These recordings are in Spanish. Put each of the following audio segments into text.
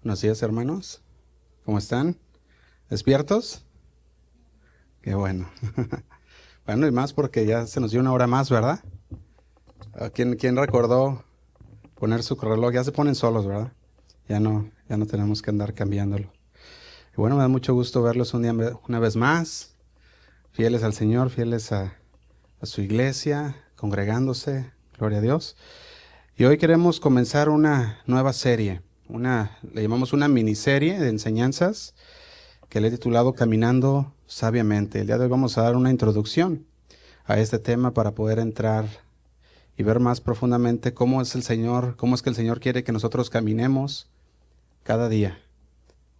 Buenos días, hermanos. ¿Cómo están? ¿Despiertos? Qué bueno. Bueno, y más porque ya se nos dio una hora más, ¿verdad? ¿Quién recordó poner su reloj? Ya se ponen solos, ¿verdad? Ya no tenemos que andar cambiándolo. Y bueno, me da mucho gusto verlos una vez más, fieles al Señor, fieles a su iglesia, congregándose, gloria a Dios. Y hoy queremos comenzar una nueva serie, le llamamos una miniserie de enseñanzas que le he titulado Caminando Sabiamente. El día de hoy vamos a dar una introducción a este tema para poder entrar y ver más profundamente cómo es que el Señor quiere que nosotros caminemos cada día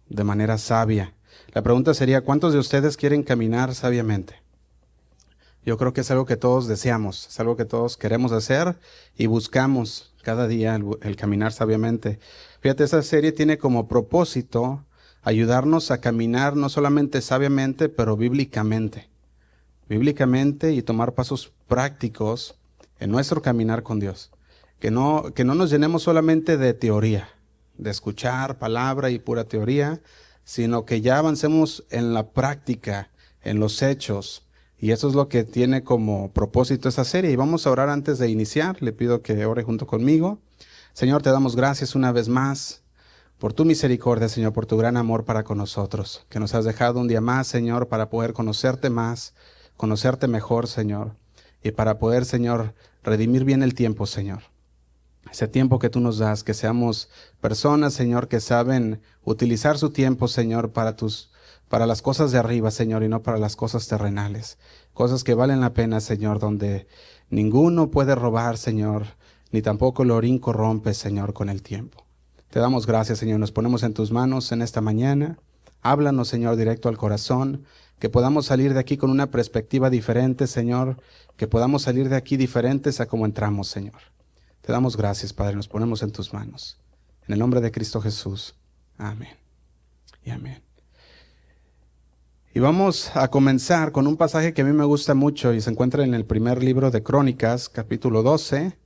de manera sabia. La pregunta sería, ¿cuántos de ustedes quieren caminar sabiamente? Yo creo que es algo que todos deseamos, es algo que todos queremos hacer y buscamos cada día el caminar sabiamente. Fíjate, esa serie tiene como propósito ayudarnos a caminar no solamente sabiamente, pero bíblicamente y tomar pasos prácticos en nuestro caminar con Dios. Que no nos llenemos solamente de teoría, de escuchar palabra y pura teoría, sino que ya avancemos en la práctica, en los hechos. Y eso es lo que tiene como propósito esta serie. Y vamos a orar antes de iniciar. Le pido que ore junto conmigo. Señor, te damos gracias una vez más por tu misericordia, Señor, por tu gran amor para con nosotros, que nos has dejado un día más, Señor, para poder conocerte más, conocerte mejor, Señor, y para poder, Señor, redimir bien el tiempo, Señor. Ese tiempo que tú nos das, que seamos personas, Señor, que saben utilizar su tiempo, Señor, para las cosas de arriba, Señor, y no para las cosas terrenales. Cosas que valen la pena, Señor, donde ninguno puede robar, Señor, ni tampoco el orín corrompe, Señor, con el tiempo. Te damos gracias, Señor. Nos ponemos en tus manos en esta mañana. Háblanos, Señor, directo al corazón. Que podamos salir de aquí con una perspectiva diferente, Señor. Que podamos salir de aquí diferentes a como entramos, Señor. Te damos gracias, Padre. Nos ponemos en tus manos. En el nombre de Cristo Jesús. Amén. Y amén. Y vamos a comenzar con un pasaje que a mí me gusta mucho y se encuentra en el primer libro de Crónicas, capítulo 12.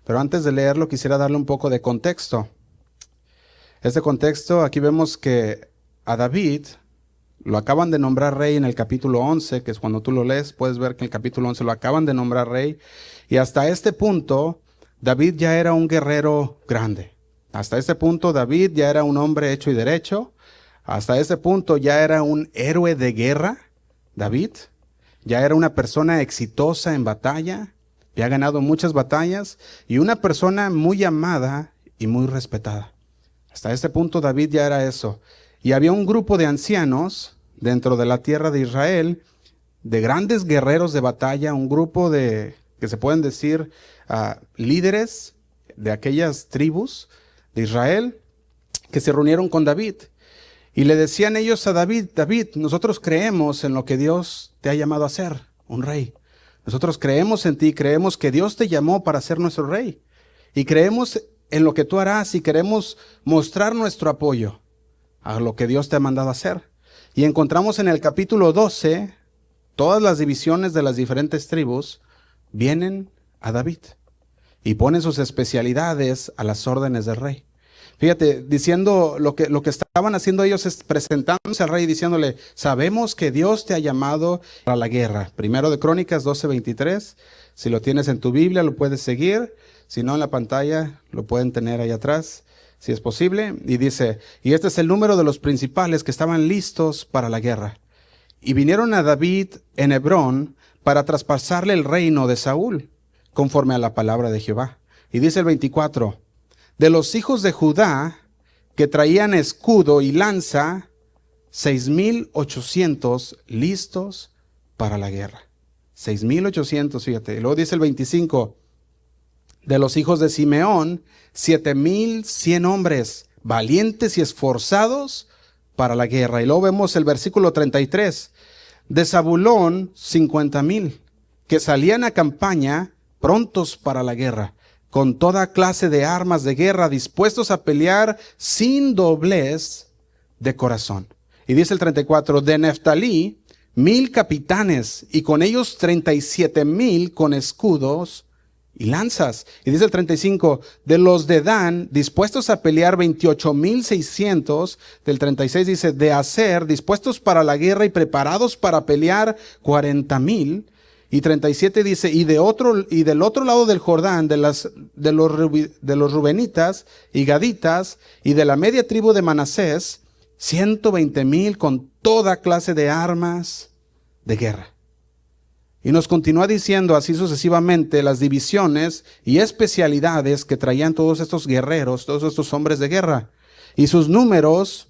Pero antes de leerlo quisiera darle un poco de contexto. Este contexto, aquí vemos que a David lo acaban de nombrar rey en el capítulo 11, que es cuando tú lo lees, puedes ver que en el capítulo 11 lo acaban de nombrar rey. Y hasta este punto, David ya era un guerrero grande. Hasta este punto, David ya era un hombre hecho y derecho. Hasta ese punto ya era un héroe de guerra, David. Ya era una persona exitosa en batalla. Ya ha ganado muchas batallas y una persona muy amada y muy respetada. Hasta este punto David ya era eso. Y había un grupo de ancianos dentro de la tierra de Israel, de grandes guerreros de batalla, un grupo que se pueden decir líderes de aquellas tribus de Israel que se reunieron con David. Y le decían ellos a David, David, nosotros creemos en lo que Dios te ha llamado a ser, un rey. Nosotros creemos en ti, creemos que Dios te llamó para ser nuestro rey. Y creemos en lo que tú harás y queremos mostrar nuestro apoyo a lo que Dios te ha mandado a hacer. Y encontramos en el capítulo 12, todas las divisiones de las diferentes tribus vienen a David y ponen sus especialidades a las órdenes del rey. Fíjate, diciendo lo que estaban haciendo ellos es presentándose al rey diciéndole, sabemos que Dios te ha llamado para la guerra. Primero de Crónicas 12:23, si lo tienes en tu Biblia lo puedes seguir, si no en la pantalla lo pueden tener ahí atrás, si es posible. Y dice, y este es el número de los principales que estaban listos para la guerra. Y vinieron a David en Hebrón para traspasarle el reino de Saúl, conforme a la palabra de Jehová. Y dice el 24, de los hijos de Judá que traían escudo y lanza, 6,800 listos para la guerra. 6,800, fíjate. Y luego dice el 25, de los hijos de Simeón, 7,100 hombres valientes y esforzados para la guerra. Y luego vemos el versículo 33, de Zabulón, 50,000, que salían a campaña prontos para la guerra, con toda clase de armas de guerra, dispuestos a pelear sin doblez de corazón. Y dice el 34, de Neftalí, 1,000 capitanes, y con ellos 37,000 con escudos y lanzas. Y dice el 35, de los de Dan, dispuestos a pelear 28,600. Del 36 dice, de Aser, dispuestos para la guerra y preparados para pelear 40,000. Y 37 dice, y del otro lado del Jordán, de los rubenitas y gaditas, y de la media tribu de Manasés, 120,000 con toda clase de armas de guerra. Y nos continúa diciendo así sucesivamente las divisiones y especialidades que traían todos estos guerreros, todos estos hombres de guerra. Y sus números,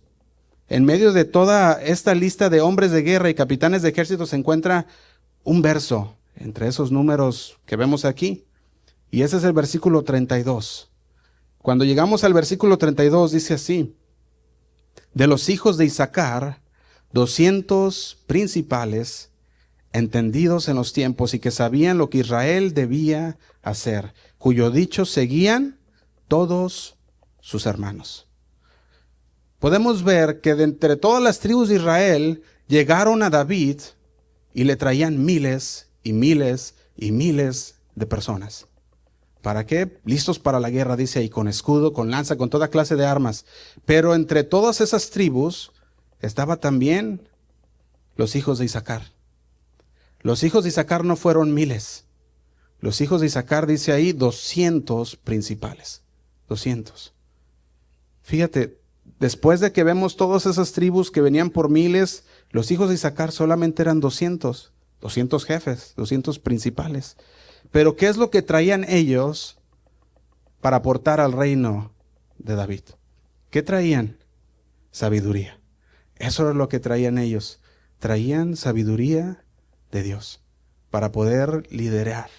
en medio de toda esta lista de hombres de guerra y capitanes de ejército, se encuentra un verso entre esos números que vemos aquí. Y ese es el versículo 32. Cuando llegamos al versículo 32 dice así, de los hijos de Isaacar, 200 principales, entendidos en los tiempos y que sabían lo que Israel debía hacer, cuyo dicho seguían todos sus hermanos. Podemos ver que de entre todas las tribus de Israel llegaron a David y le traían miles y miles y miles de personas. ¿Para qué? Listos para la guerra, dice ahí, con escudo, con lanza, con toda clase de armas. Pero entre todas esas tribus estaba también los hijos de Isaacar. Los hijos de Isaacar no fueron miles. Los hijos de Isaacar, dice ahí, 200 principales. 200. Fíjate, después de que vemos todas esas tribus que venían por miles, los hijos de Isaacar solamente eran 200. 200 jefes, 200 principales. Pero ¿qué es lo que traían ellos para aportar al reino de David? ¿Qué traían? Sabiduría. Eso es lo que traían ellos. Traían sabiduría de Dios para poder liderar,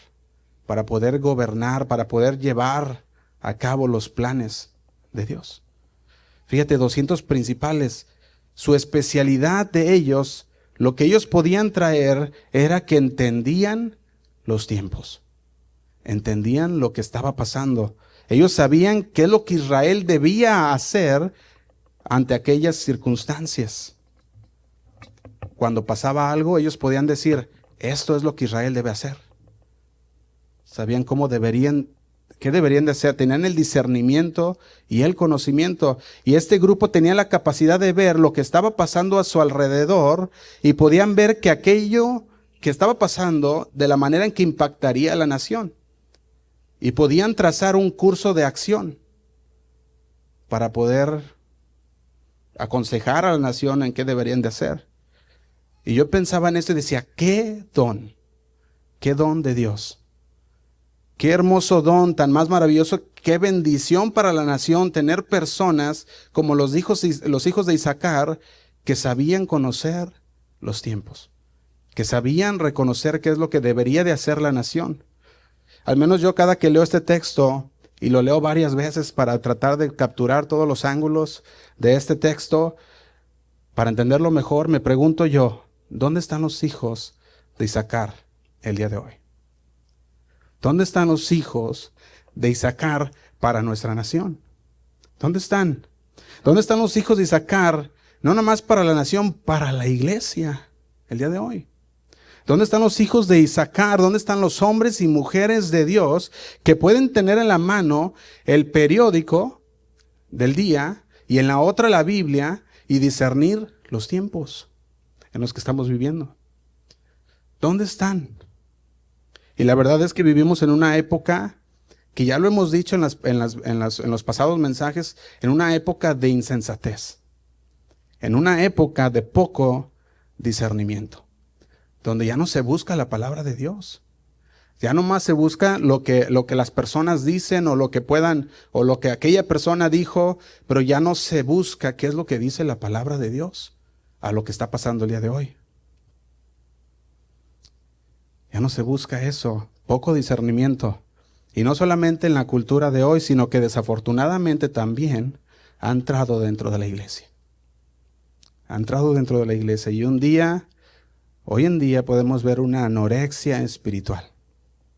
para poder gobernar, para poder llevar a cabo los planes de Dios. Fíjate, 200 principales. Su especialidad de ellos, lo que ellos podían traer era que entendían los tiempos. Entendían lo que estaba pasando. Ellos sabían qué es lo que Israel debía hacer ante aquellas circunstancias. Cuando pasaba algo, ellos podían decir, esto es lo que Israel debe hacer. Sabían qué deberían de hacer. Tenían el discernimiento y el conocimiento. Y este grupo tenía la capacidad de ver lo que estaba pasando a su alrededor y podían ver que aquello que estaba pasando de la manera en que impactaría a la nación. Y podían trazar un curso de acción para poder aconsejar a la nación en qué deberían de hacer. Y yo pensaba en esto y decía, qué don de Dios. Qué hermoso don, tan más maravilloso, qué bendición para la nación tener personas como los hijos de Isaacar que sabían conocer los tiempos, que sabían reconocer qué es lo que debería de hacer la nación. Al menos yo cada que leo este texto, y lo leo varias veces para tratar de capturar todos los ángulos de este texto, para entenderlo mejor, me pregunto yo, ¿dónde están los hijos de Isaacar el día de hoy? ¿Dónde están los hijos de Isaacar para nuestra nación? ¿Dónde están? ¿Dónde están los hijos de Isaacar? No nomás para la nación, para la iglesia el día de hoy. ¿Dónde están los hijos de Isaacar? ¿Dónde están los hombres y mujeres de Dios que pueden tener en la mano el periódico del día y en la otra la Biblia y discernir los tiempos en los que estamos viviendo? ¿Dónde están? Y la verdad es que vivimos en una época que ya lo hemos dicho en los pasados mensajes, en una época de insensatez, en una época de poco discernimiento, donde ya no se busca la palabra de Dios. Ya nomás se busca lo que las personas dicen o lo que puedan, o lo que aquella persona dijo, pero ya no se busca qué es lo que dice la palabra de Dios a lo que está pasando el día de hoy. Ya no se busca eso, poco discernimiento. Y no solamente en la cultura de hoy, sino que desafortunadamente también ha entrado dentro de la iglesia. Ha entrado dentro de la iglesia y hoy en día podemos ver una anorexia espiritual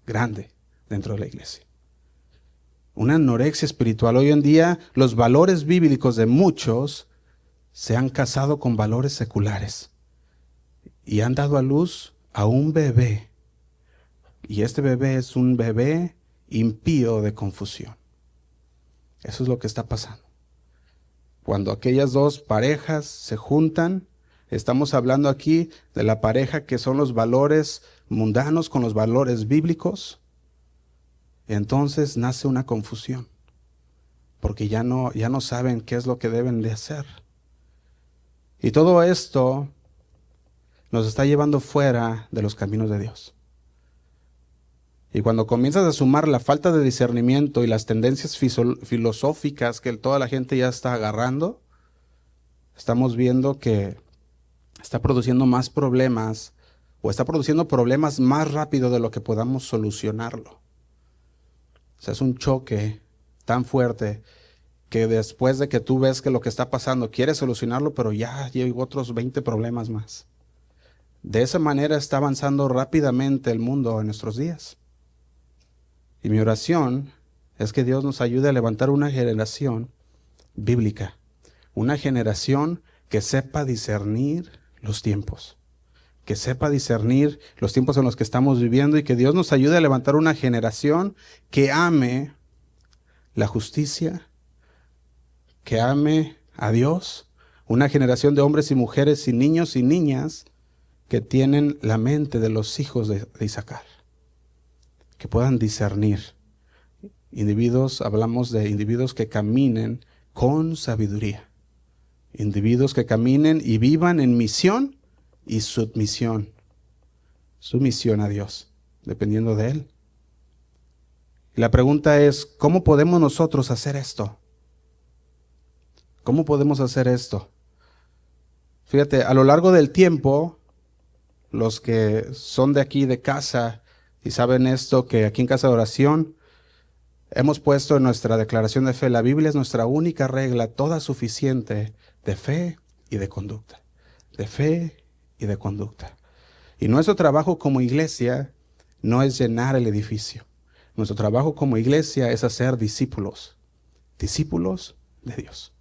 grande dentro de la iglesia. Una anorexia espiritual. Hoy en día los valores bíblicos de muchos se han casado con valores seculares y han dado a luz a un bebé. Y este bebé es un bebé impío de confusión. Eso es lo que está pasando. Cuando aquellas dos parejas se juntan, estamos hablando aquí de la pareja que son los valores mundanos con los valores bíblicos. Entonces nace una confusión, porque ya no saben qué es lo que deben de hacer. Y todo esto nos está llevando fuera de los caminos de Dios. Y cuando comienzas a sumar la falta de discernimiento y las tendencias filosóficas que toda la gente ya está agarrando, estamos viendo que está produciendo más problemas, o está produciendo problemas más rápido de lo que podamos solucionarlo. O sea, es un choque tan fuerte que después de que tú ves que lo que está pasando, quieres solucionarlo, pero ya llegó otros 20 problemas más. De esa manera está avanzando rápidamente el mundo en nuestros días. Y mi oración es que Dios nos ayude a levantar una generación bíblica, una generación que sepa discernir los tiempos, que sepa discernir los tiempos en los que estamos viviendo, y que Dios nos ayude a levantar una generación que ame la justicia, que ame a Dios, una generación de hombres y mujeres y niños y niñas que tienen la mente de los hijos de Isaacar, que puedan discernir. Hablamos de individuos que caminen con sabiduría, individuos que caminen y vivan en misión y sumisión a Dios, dependiendo de Él. Y la pregunta es, ¿cómo podemos nosotros hacer esto? ¿Cómo podemos hacer esto? Fíjate, a lo largo del tiempo, los que son de aquí de casa y saben esto, que aquí en Casa de Oración hemos puesto en nuestra declaración de fe, la Biblia es nuestra única regla, toda suficiente de fe y de conducta. De fe y de conducta. Y nuestro trabajo como iglesia no es llenar el edificio. Nuestro trabajo como iglesia es hacer discípulos de Dios.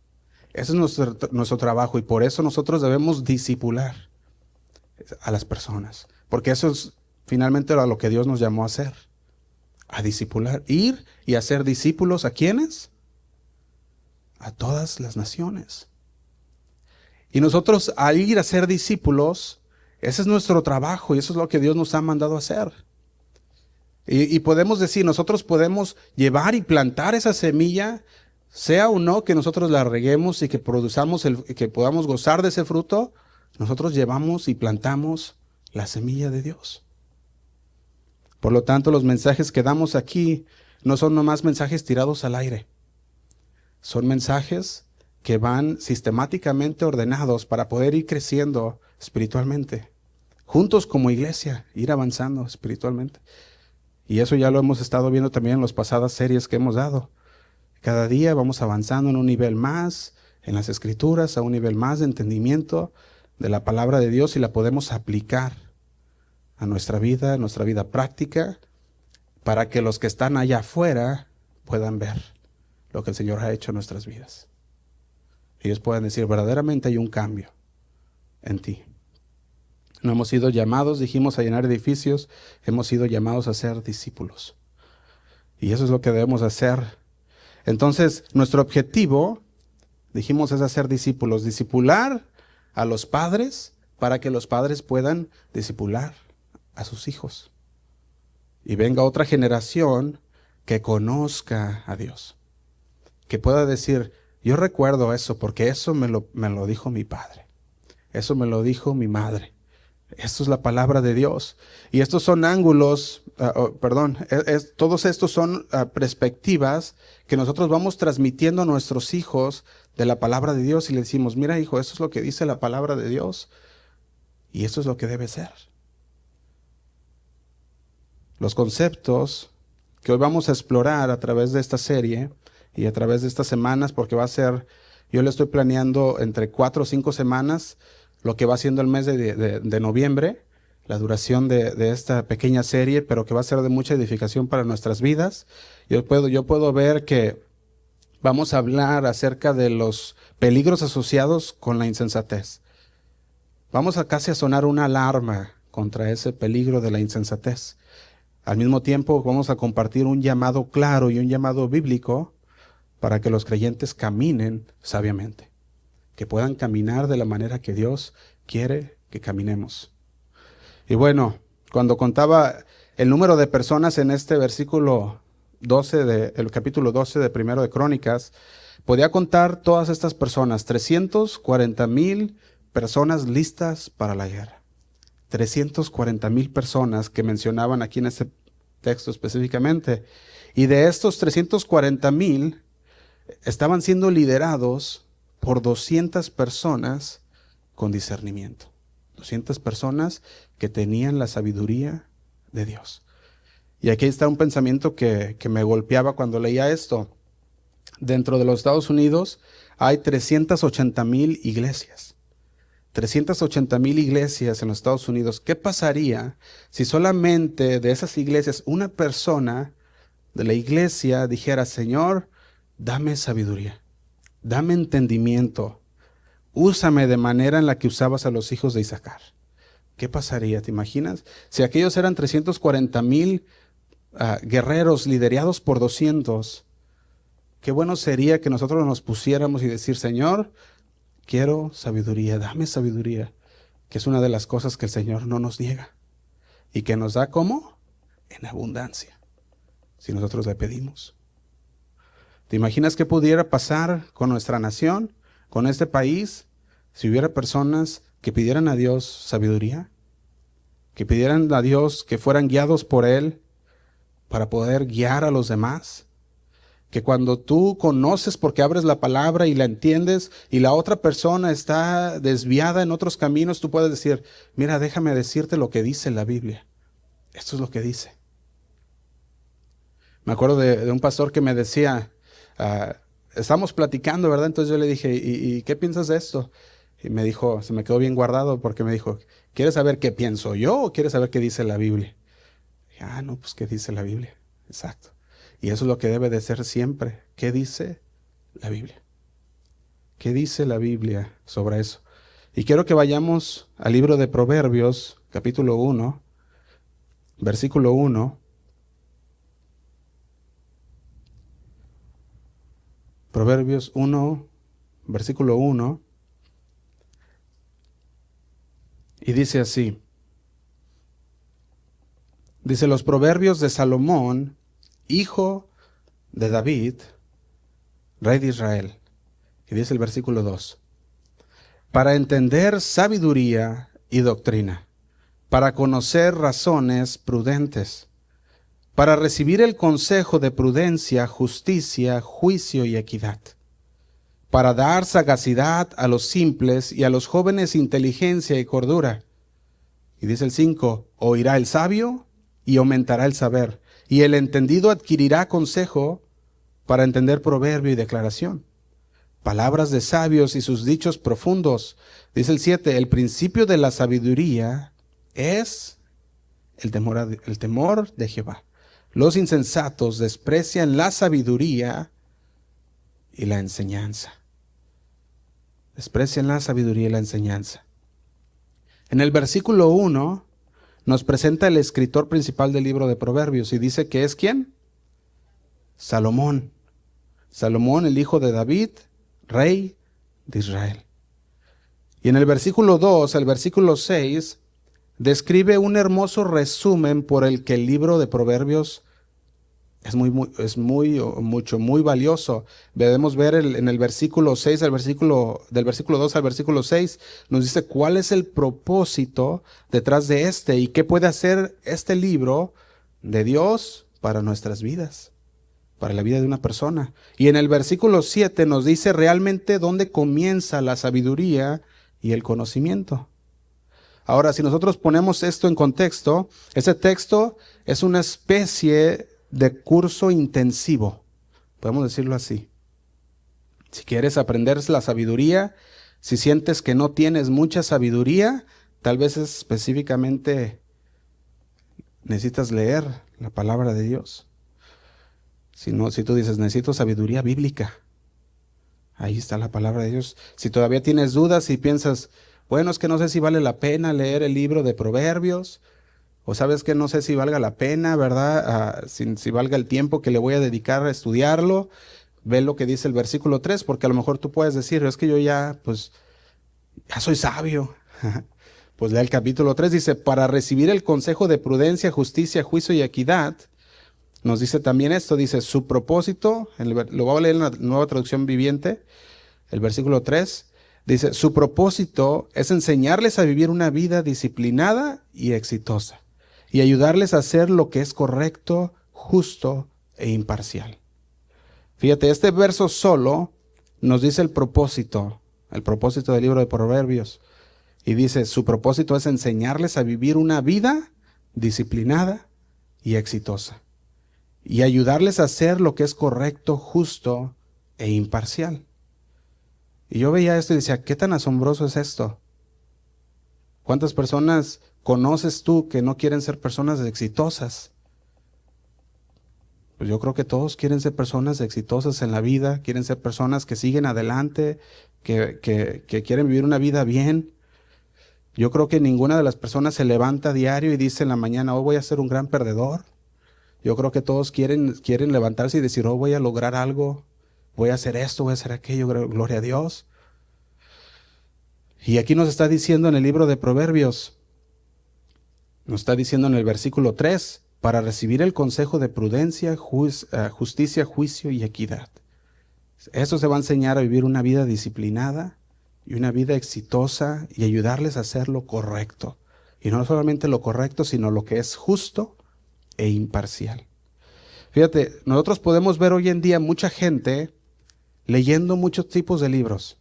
Ese es nuestro trabajo, y por eso nosotros debemos discipular a las personas, porque eso es finalmente a lo que Dios nos llamó a hacer, a discipular, ir y hacer discípulos. ¿A quiénes? A todas las naciones. Y nosotros, al ir a ser discípulos, ese es nuestro trabajo, y eso es lo que Dios nos ha mandado a hacer. Y podemos decir, nosotros podemos llevar y plantar esa semilla, sea o no que nosotros la reguemos y que que podamos gozar de ese fruto. Nosotros llevamos y plantamos la semilla de Dios. Por lo tanto, los mensajes que damos aquí no son nomás mensajes tirados al aire. Son mensajes que van sistemáticamente ordenados para poder ir creciendo espiritualmente. Juntos como iglesia, ir avanzando espiritualmente. Y eso ya lo hemos estado viendo también en las pasadas series que hemos dado. Cada día vamos avanzando en un nivel más, en las Escrituras, a un nivel más de entendimiento de la palabra de Dios, y la podemos aplicar a nuestra vida práctica, para que los que están allá afuera puedan ver lo que el Señor ha hecho en nuestras vidas. Ellos puedan decir, verdaderamente hay un cambio en ti. No hemos sido llamados, dijimos, a llenar edificios, hemos sido llamados a ser discípulos. Y eso es lo que debemos hacer. Entonces, nuestro objetivo, dijimos, es hacer discípulos, discipular a los padres para que los padres puedan discipular a sus hijos. Y venga otra generación que conozca a Dios, que pueda decir, yo recuerdo eso porque eso me lo dijo mi padre, eso me lo dijo mi madre. Esto es la palabra de Dios. Y estos son ángulos, todos estos son perspectivas que nosotros vamos transmitiendo a nuestros hijos de la palabra de Dios, y le decimos, mira hijo, esto es lo que dice la palabra de Dios, y esto es lo que debe ser. Los conceptos que hoy vamos a explorar a través de esta serie y a través de estas semanas, porque va a ser, yo le estoy planeando entre 4 o 5 semanas, lo que va siendo el mes de noviembre, la duración de esta pequeña serie, pero que va a ser de mucha edificación para nuestras vidas. Yo puedo ver que vamos a hablar acerca de los peligros asociados con la insensatez. Vamos a casi a sonar una alarma contra ese peligro de la insensatez. Al mismo tiempo vamos a compartir un llamado claro y un llamado bíblico para que los creyentes caminen sabiamente, que puedan caminar de la manera que Dios quiere que caminemos. Y bueno, cuando contaba el número de personas en este versículo 12 el capítulo 12 de Primero de Crónicas, podía contar todas estas personas, 340,000 personas listas para la guerra. 340,000 personas que mencionaban aquí en este texto específicamente. Y de estos 340,000 estaban siendo liderados por 200 personas con discernimiento. 200 personas que tenían la sabiduría de Dios. Y aquí está un pensamiento que me golpeaba cuando leía esto. Dentro de los Estados Unidos hay 380,000 iglesias. 380,000 iglesias en los Estados Unidos. ¿Qué pasaría si solamente de esas iglesias una persona de la iglesia dijera: Señor, dame sabiduría, dame entendimiento, úsame de manera en la que usabas a los hijos de Isaacar? ¿Qué pasaría? ¿Te imaginas? Si aquellos eran 340,000 guerreros liderados por 200, qué bueno sería que nosotros nos pusiéramos y decir: Señor, quiero sabiduría, dame sabiduría, que es una de las cosas que el Señor no nos niega y que nos da ¿cómo? En abundancia, si nosotros le pedimos. ¿Te imaginas qué pudiera pasar con nuestra nación, con este país, si hubiera personas que pidieran a Dios sabiduría, que pidieran a Dios que fueran guiados por Él para poder guiar a los demás? Que cuando tú conoces porque abres la palabra y la entiendes y la otra persona está desviada en otros caminos, tú puedes decir: mira, déjame decirte lo que dice la Biblia. Esto es lo que dice. Me acuerdo de un pastor que me decía, estamos platicando, ¿verdad? Entonces yo le dije: ¿Y qué piensas de esto? Y me dijo, se me quedó bien guardado porque me dijo: ¿quieres saber qué pienso yo o quieres saber qué dice la Biblia? Y dije: no, pues ¿qué dice la Biblia? Exacto. Y eso es lo que debe de ser siempre. ¿Qué dice la Biblia? ¿Qué dice la Biblia sobre eso? Y quiero que vayamos al libro de Proverbios, capítulo 1, versículo 1. Proverbios 1, versículo 1. Y dice así. Dice: los proverbios de Salomón, hijo de David, rey de Israel. Y dice el versículo 2. Para entender sabiduría y doctrina, para conocer razones prudentes, para recibir el consejo de prudencia, justicia, juicio y equidad, para dar sagacidad a los simples y a los jóvenes inteligencia y cordura. Y dice el 5, oirá el sabio y aumentará el saber, y el entendido adquirirá consejo para entender proverbio y declaración. Palabras de sabios y sus dichos profundos. Dice el 7, el principio de la sabiduría es el temor de Jehová. Los insensatos desprecian la sabiduría y la enseñanza. Desprecian la sabiduría y la enseñanza. En el versículo 1 nos presenta el escritor principal del libro de Proverbios y dice que es ¿quién? Salomón. Salomón, el hijo de David, rey de Israel. Y en el versículo 2 al versículo 6 describe un hermoso resumen por el que el libro de Proverbios es muy valioso. Debemos ver en el versículo 6, del versículo 2 al versículo 6, nos dice cuál es el propósito detrás de y qué puede hacer este libro de Dios para nuestras vidas, para la vida de una persona. Y en el versículo 7 nos dice realmente dónde comienza la sabiduría y el conocimiento. Ahora, si nosotros ponemos esto en contexto, ese texto es una especie de curso intensivo, podemos decirlo así. Si quieres aprender la sabiduría, si sientes que no tienes mucha sabiduría, tal vez específicamente necesitas leer la palabra de Dios. Si tú dices, necesito sabiduría bíblica, ahí está la palabra de Dios. Si todavía tienes dudas y piensas, bueno, es que no sé si vale la pena leer el libro de Proverbios, O sabes que no sé si valga la pena, ¿verdad? Si valga el tiempo que le voy a dedicar a estudiarlo. Ve lo que dice el versículo 3, porque a lo mejor tú puedes decir, es que yo ya, pues, ya soy sabio. Pues lea el capítulo 3, dice, para recibir el consejo de prudencia, justicia, juicio y equidad. Nos dice también esto, dice, su propósito, lo voy a leer en la Nueva Traducción Viviente, el versículo 3, dice, su propósito es enseñarles a vivir una vida disciplinada y exitosa y ayudarles a hacer lo que es correcto, justo e imparcial. Fíjate, este verso solo nos dice el propósito del libro de Proverbios. Y dice, su propósito es enseñarles a vivir una vida disciplinada y exitosa. Y ayudarles a hacer lo que es correcto, justo e imparcial. Y yo veía esto y decía, ¿qué tan asombroso es esto? ¿Cuántas personas conoces tú que no quieren ser personas exitosas? Pues yo creo que todos quieren ser personas exitosas en la vida, quieren ser personas que siguen adelante, que quieren vivir una vida bien. Yo creo que ninguna de las personas se levanta a diario y dice en la mañana, hoy voy a ser un gran perdedor. Yo creo que todos quieren levantarse y decir, oh, voy a lograr algo, voy a hacer esto, voy a hacer aquello, gloria a Dios. Y aquí nos está diciendo en el libro de Proverbios, nos está diciendo en el versículo 3, para recibir el consejo de prudencia, justicia, juicio y equidad. Eso se va a enseñar a vivir una vida disciplinada y una vida exitosa y ayudarles a hacer lo correcto. Y no solamente lo correcto, sino lo que es justo e imparcial. Fíjate, nosotros podemos ver hoy en día mucha gente leyendo muchos tipos de libros.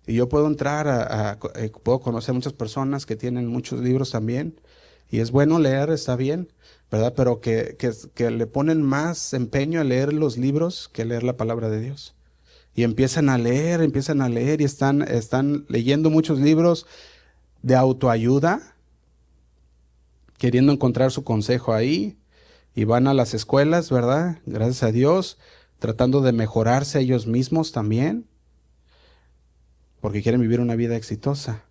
Y yo puedo entrar puedo conocer muchas personas que tienen muchos libros también. Y es bueno leer, está bien, ¿verdad? Pero que le ponen más empeño a leer los libros que a leer la palabra de Dios. Y empiezan a leer y están leyendo muchos libros de autoayuda, queriendo encontrar su consejo ahí, y van a las escuelas, ¿verdad? Gracias a Dios, tratando de mejorarse ellos mismos también, porque quieren vivir una vida exitosa.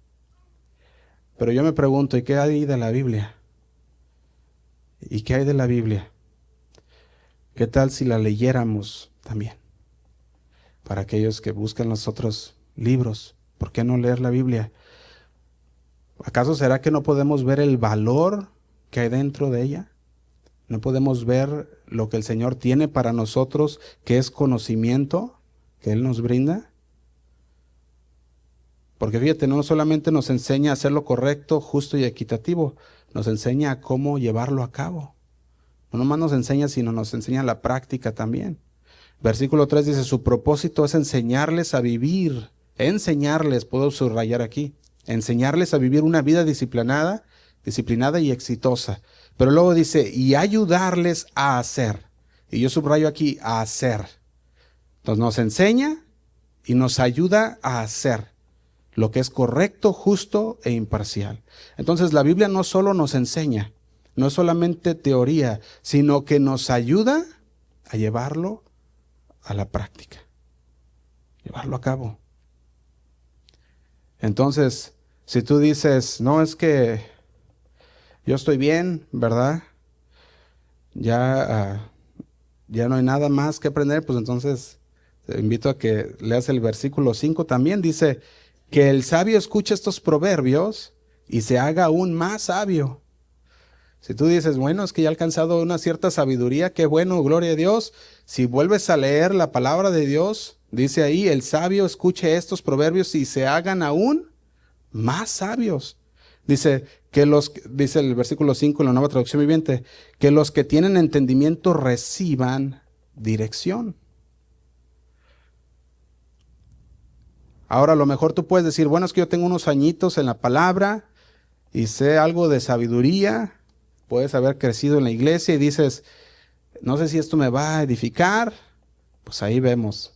Pero yo me pregunto, ¿y qué hay de la Biblia? ¿Y qué hay de la Biblia? ¿Qué tal si la leyéramos también? Para aquellos que buscan los otros libros, ¿por qué no leer la Biblia? ¿Acaso será que no podemos ver el valor que hay dentro de ella? ¿No podemos ver lo que el Señor tiene para nosotros, que es conocimiento que Él nos brinda? Porque fíjate, no solamente nos enseña a hacer lo correcto, justo y equitativo, nos enseña a cómo llevarlo a cabo. No nomás nos enseña, sino nos enseña la práctica también. Versículo 3 dice, su propósito es enseñarles a vivir, puedo subrayar aquí, enseñarles a vivir una vida disciplinada y exitosa. Pero luego dice, y ayudarles a hacer. Y yo subrayo aquí, a hacer. Entonces nos enseña y nos ayuda a hacer lo que es correcto, justo e imparcial. Entonces la Biblia no solo nos enseña, no es solamente teoría, sino que nos ayuda a llevarlo a la práctica, llevarlo a cabo. Entonces, si tú dices, no, es que yo estoy bien, ¿verdad? Ya no hay nada más que aprender, pues entonces te invito a que leas el versículo 5 también. Dice, que el sabio escuche estos proverbios y se haga aún más sabio. Si tú dices, bueno, es que ya he alcanzado una cierta sabiduría, qué bueno, gloria a Dios. Si vuelves a leer la palabra de Dios, dice ahí, el sabio escuche estos proverbios y se hagan aún más sabios. Dice el versículo 5 en la Nueva Traducción Viviente, que los que tienen entendimiento reciban dirección. Ahora a lo mejor tú puedes decir, bueno, es que yo tengo unos añitos en la palabra y sé algo de sabiduría, puedes haber crecido en la iglesia y dices, no sé si esto me va a edificar, pues ahí vemos.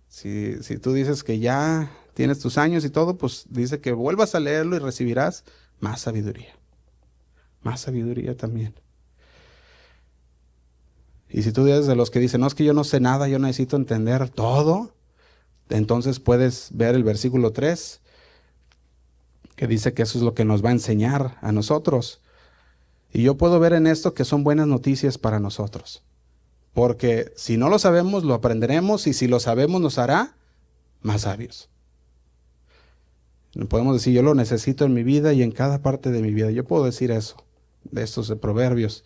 Si tú dices que ya tienes tus años y todo, pues dice que vuelvas a leerlo y recibirás más sabiduría también. Y si tú eres de los que dicen, no, es que yo no sé nada, yo necesito entender todo, entonces puedes ver el versículo 3, que dice que eso es lo que nos va a enseñar a nosotros. Y yo puedo ver en esto que son buenas noticias para nosotros. Porque si no lo sabemos, lo aprenderemos, y si lo sabemos, nos hará más sabios. No podemos decir, yo lo necesito en mi vida y en cada parte de mi vida. Yo puedo decir eso, de estos de Proverbios.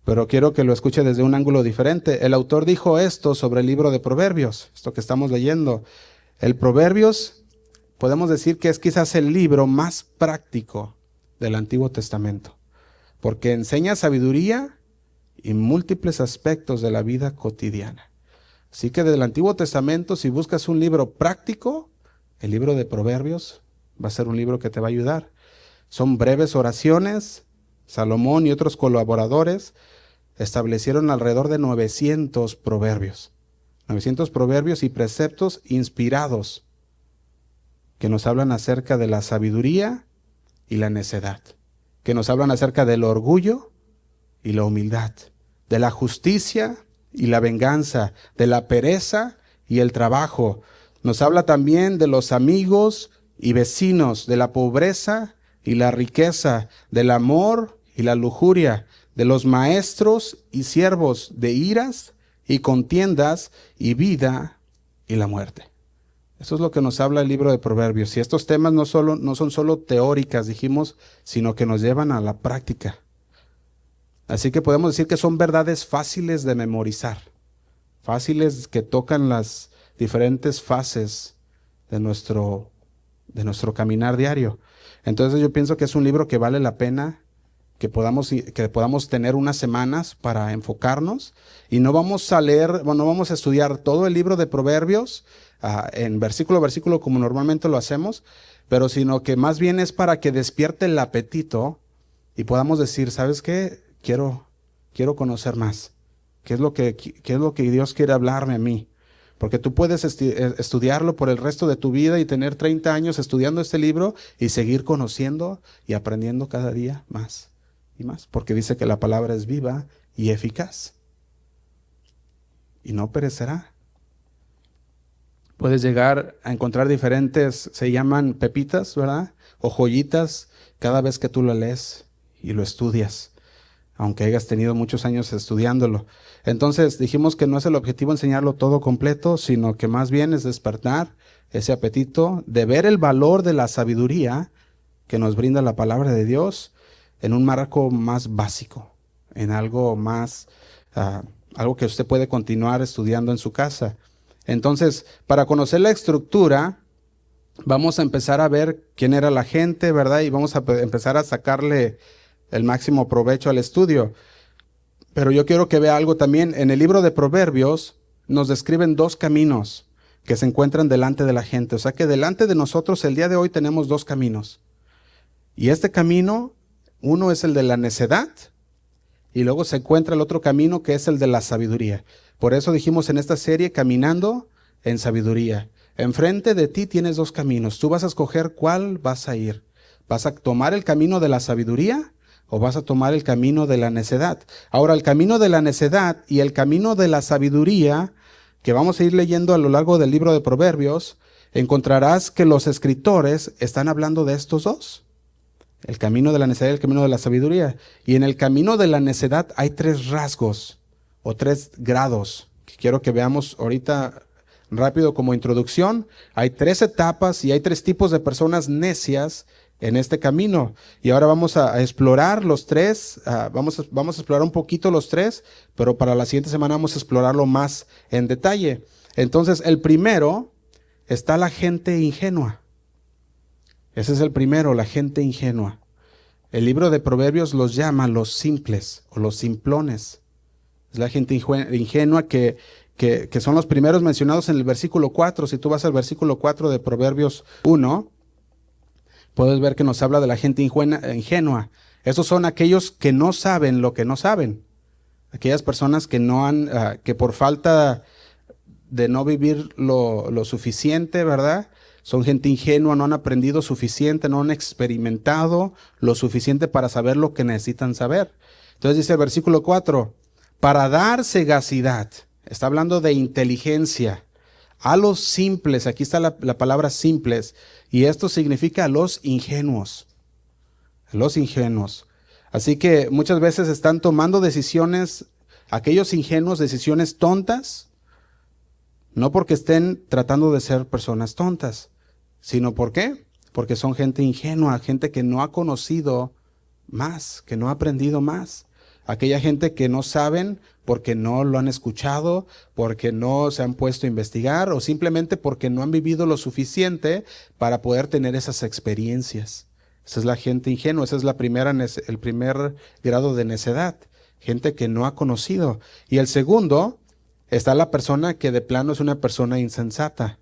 Pero quiero que lo escuche desde un ángulo diferente. El autor dijo esto sobre el libro de Proverbios, esto que estamos leyendo. El Proverbios, podemos decir que es quizás el libro más práctico del Antiguo Testamento, porque enseña sabiduría y múltiples aspectos de la vida cotidiana. Así que del Antiguo Testamento, si buscas un libro práctico, el libro de Proverbios va a ser un libro que te va a ayudar. Son breves oraciones. Salomón y otros colaboradores establecieron alrededor de 900 proverbios. 900 proverbios y preceptos inspirados que nos hablan acerca de la sabiduría y la necedad, que nos hablan acerca del orgullo y la humildad, de la justicia y la venganza, de la pereza y el trabajo. Nos habla también de los amigos y vecinos, de la pobreza y la riqueza, del amor y la lujuria, de los maestros y siervos, de iras y contiendas y vida y la muerte. Eso es lo que nos habla el libro de Proverbios. Y estos temas no son solo teóricas, dijimos, sino que nos llevan a la práctica. Así que podemos decir que son verdades fáciles de memorizar, fáciles que tocan las diferentes fases de nuestro caminar diario. Entonces yo pienso que es un libro que vale la pena que podamos tener unas semanas para enfocarnos, y no vamos a leer, no vamos a estudiar todo el libro de Proverbios en versículo a versículo como normalmente lo hacemos, pero sino que más bien es para que despierte el apetito y podamos decir, ¿sabes qué? Quiero conocer más. ¿Qué es lo que Dios quiere hablarme a mí? Porque tú puedes estudiarlo por el resto de tu vida y tener 30 años estudiando este libro y seguir conociendo y aprendiendo cada día más y más. Porque dice que la palabra es viva y eficaz y no perecerá. Puedes llegar a encontrar diferentes, se llaman pepitas, ¿verdad? O joyitas cada vez que tú lo lees y lo estudias, aunque hayas tenido muchos años estudiándolo. Entonces dijimos que no es el objetivo enseñarlo todo completo, sino que más bien es despertar ese apetito de ver el valor de la sabiduría que nos brinda la palabra de Dios en un marco más básico, en algo más, algo que usted puede continuar estudiando en su casa. Entonces, para conocer la estructura, vamos a empezar a ver quién era la gente, ¿verdad? Y vamos a empezar a sacarle el máximo provecho al estudio. Pero yo quiero que vea algo también. En el libro de Proverbios nos describen dos caminos que se encuentran delante de la gente. O sea que delante de nosotros el día de hoy tenemos dos caminos. Y este camino, uno es el de la necedad, y luego se encuentra el otro camino que es el de la sabiduría. Por eso dijimos en esta serie, caminando en sabiduría. Enfrente de ti tienes dos caminos. Tú vas a escoger cuál vas a ir. ¿Vas a tomar el camino de la sabiduría o vas a tomar el camino de la necedad? Ahora, el camino de la necedad y el camino de la sabiduría, que vamos a ir leyendo a lo largo del libro de Proverbios, encontrarás que los escritores están hablando de estos dos. El camino de la necedad y el camino de la sabiduría. Y en el camino de la necedad hay tres rasgos o tres grados que quiero que veamos ahorita rápido como introducción. Hay tres etapas y hay tres tipos de personas necias en este camino. Y ahora vamos a explorar los tres, vamos a explorar un poquito los tres, pero para la siguiente semana vamos a explorarlo más en detalle. Entonces, el primero está la gente ingenua. Ese es el primero, la gente ingenua. El libro de Proverbios los llama los simples o los simplones. Es la gente ingenua que son los primeros mencionados en el versículo 4. Si tú vas al versículo 4 de Proverbios 1, puedes ver que nos habla de la gente ingenua. Esos son aquellos que no saben lo que no saben. Aquellas personas que no han, que por falta de no vivir lo suficiente, ¿verdad? Son gente ingenua, no han aprendido suficiente, no han experimentado lo suficiente para saber lo que necesitan saber. Entonces dice el versículo 4, para dar sagacidad, está hablando de inteligencia, a los simples, aquí está la palabra simples, y esto significa a los ingenuos. A los ingenuos. Así que muchas veces están tomando decisiones, aquellos ingenuos, decisiones tontas, no porque estén tratando de ser personas tontas, sino ¿por qué? Porque son gente ingenua, gente que no ha conocido más, que no ha aprendido más. Aquella gente que no saben porque no lo han escuchado, porque no se han puesto a investigar o simplemente porque no han vivido lo suficiente para poder tener esas experiencias. Esa es la gente ingenua, esa es el primer grado de necedad, gente que no ha conocido. Y el segundo, está la persona que de plano es una persona insensata.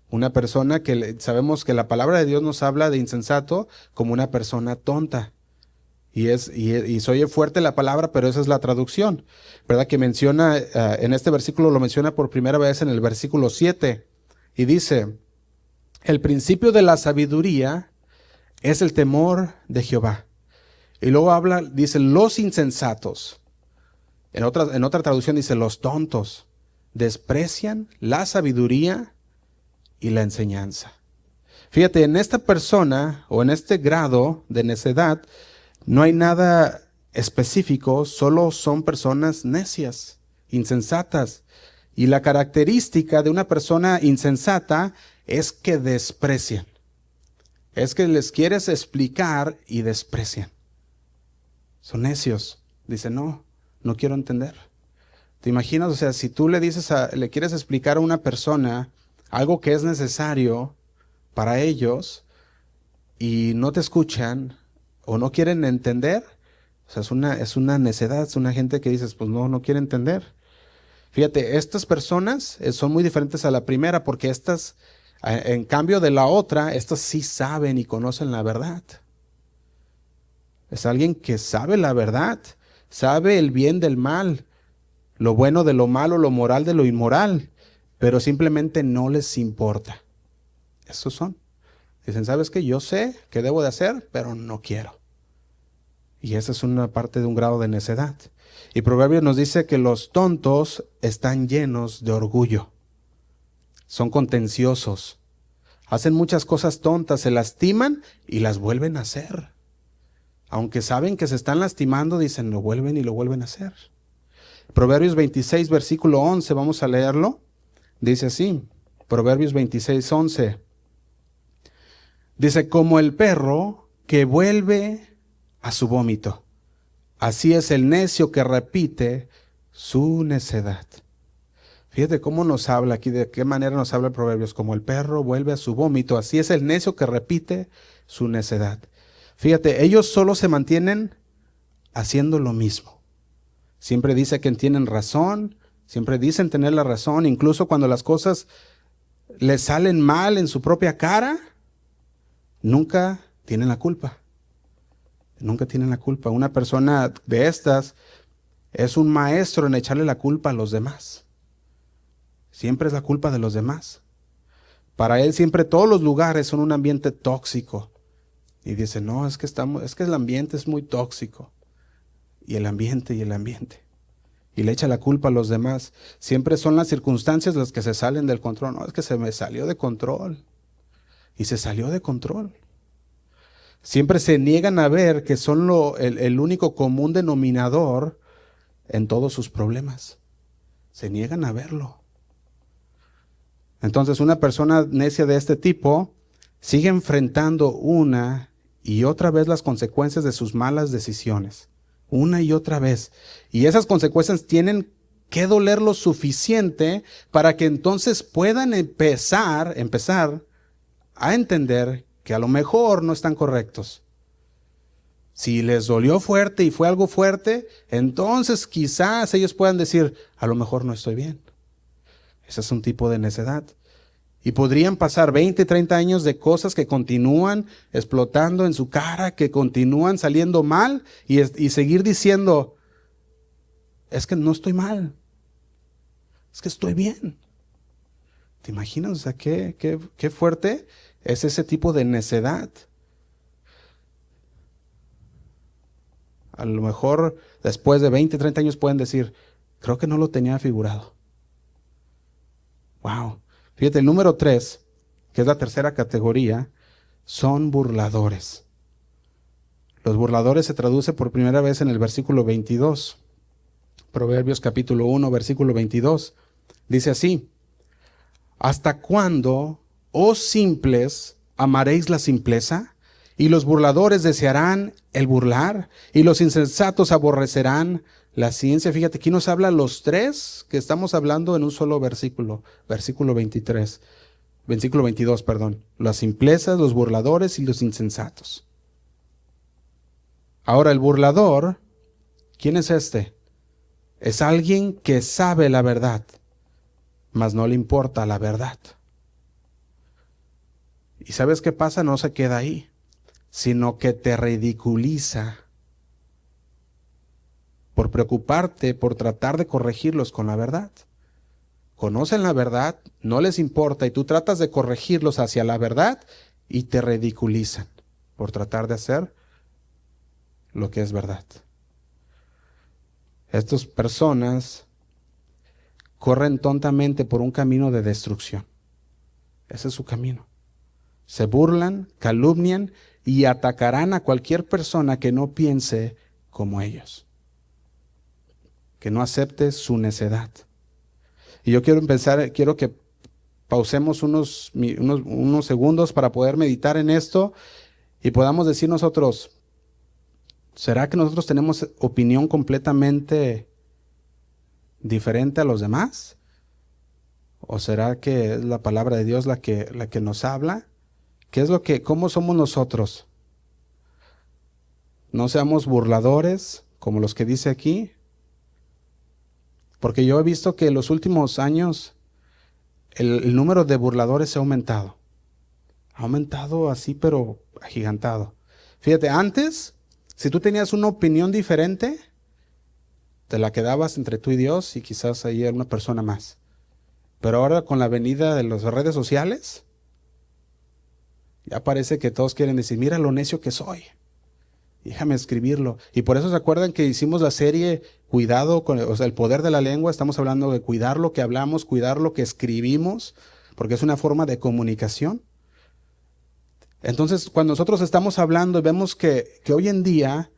Una persona que sabemos que la palabra de Dios nos habla de insensato como una persona tonta. Y se oye fuerte la palabra, pero esa es la traducción, ¿verdad? Que menciona, en este versículo lo menciona por primera vez en el versículo 7. Y dice, el principio de la sabiduría es el temor de Jehová. Y luego dice, los insensatos. En otra traducción dice, los tontos desprecian la sabiduría y la enseñanza. Fíjate, en esta persona o en este grado de necedad no hay nada específico, solo son personas necias, insensatas. Y la característica de una persona insensata es que desprecian. Es que les quieres explicar y desprecian. Son necios. Dicen, no quiero entender. ¿Te imaginas? O sea, si tú le quieres explicar a una persona algo que es necesario para ellos y no te escuchan o no quieren entender, o sea, es una necedad, es una gente que dices, pues no quiere entender. Fíjate, estas personas son muy diferentes a la primera porque estas, en cambio de la otra, estas sí saben y conocen la verdad. Es alguien que sabe la verdad, sabe el bien del mal, lo bueno de lo malo, lo moral de lo inmoral, pero simplemente no les importa. Esos son. Dicen, ¿sabes qué? Yo sé qué debo de hacer, pero no quiero. Y esa es una parte de un grado de necedad. Y Proverbios nos dice que los tontos están llenos de orgullo. Son contenciosos. Hacen muchas cosas tontas, se lastiman y las vuelven a hacer. Aunque saben que se están lastimando, dicen, lo vuelven y lo vuelven a hacer. Proverbios 26, versículo 11, vamos a leerlo. Dice así, Proverbios 26, 11. Dice, como el perro que vuelve a su vómito, así es el necio que repite su necedad. Fíjate cómo nos habla aquí, de qué manera nos habla Proverbios. Como el perro vuelve a su vómito, así es el necio que repite su necedad. Fíjate, ellos solo se mantienen haciendo lo mismo. Siempre dicen que tienen razón, siempre dicen tener la razón, incluso cuando las cosas les salen mal en su propia cara, nunca tienen la culpa. Nunca tienen la culpa. Una persona de estas es un maestro en echarle la culpa a los demás. Siempre es la culpa de los demás. Para él siempre todos los lugares son un ambiente tóxico. Y dice, no, es que el ambiente es muy tóxico. Y el ambiente. Y le echa la culpa a los demás. Siempre son las circunstancias las que se salen del control. No, es que se me salió de control. Y se salió de control. Siempre se niegan a ver que son el único común denominador en todos sus problemas. Se niegan a verlo. Entonces, una persona necia de este tipo sigue enfrentando una y otra vez las consecuencias de sus malas decisiones. Una y otra vez. Y esas consecuencias tienen que doler lo suficiente para que entonces puedan empezar a entender que a lo mejor no están correctos. Si les dolió fuerte y fue algo fuerte, entonces quizás ellos puedan decir, a lo mejor no estoy bien. Ese es un tipo de necedad. Y podrían pasar 20, 30 años de cosas que continúan explotando en su cara, que continúan saliendo mal y seguir diciendo, es que no estoy mal, es que estoy bien. ¿Te imaginas? O sea, qué fuerte es ese tipo de necedad. A lo mejor después de 20, 30 años pueden decir, creo que no lo tenía figurado. Wow. Fíjate, el número 3, que es la tercera categoría, son burladores. Los burladores se traduce por primera vez en el versículo 22. Proverbios capítulo 1, versículo 22. Dice así: ¿hasta cuándo, oh simples, amaréis la simpleza? Y los burladores desearán el burlar, y los insensatos aborrecerán la ciencia. Fíjate, aquí nos habla los tres que estamos hablando en un solo versículo, versículo 23, versículo 22, perdón. Las simplezas, los burladores y los insensatos. Ahora, el burlador, ¿quién es este? Es alguien que sabe la verdad, mas no le importa la verdad. ¿Y sabes qué pasa? No se queda ahí, sino que te ridiculiza por preocuparte, por tratar de corregirlos con la verdad. Conocen la verdad, no les importa, y tú tratas de corregirlos hacia la verdad y te ridiculizan por tratar de hacer lo que es verdad. Estas personas corren tontamente por un camino de destrucción. Ese es su camino. Se burlan, calumnian y atacarán a cualquier persona que no piense como ellos, que no acepte su necedad. Y yo quiero que pausemos unos segundos para poder meditar en esto y podamos decir nosotros, ¿será que nosotros tenemos opinión completamente diferente a los demás? ¿O será que es la palabra de Dios la que nos habla? ¿Cómo somos nosotros? No seamos burladores como los que dice aquí, porque yo he visto que en los últimos años el número de burladores se ha aumentado. Ha aumentado así, pero agigantado. Fíjate, antes, si tú tenías una opinión diferente, te la quedabas entre tú y Dios y quizás ahí una persona más. Pero ahora con la venida de las redes sociales, ya parece que todos quieren decir, mira lo necio que soy. Déjame escribirlo. Y por eso se acuerdan que hicimos la serie Cuidado con el poder de la lengua. Estamos hablando de cuidar lo que hablamos, cuidar lo que escribimos, porque es una forma de comunicación. Entonces, cuando nosotros estamos hablando y vemos que hoy en día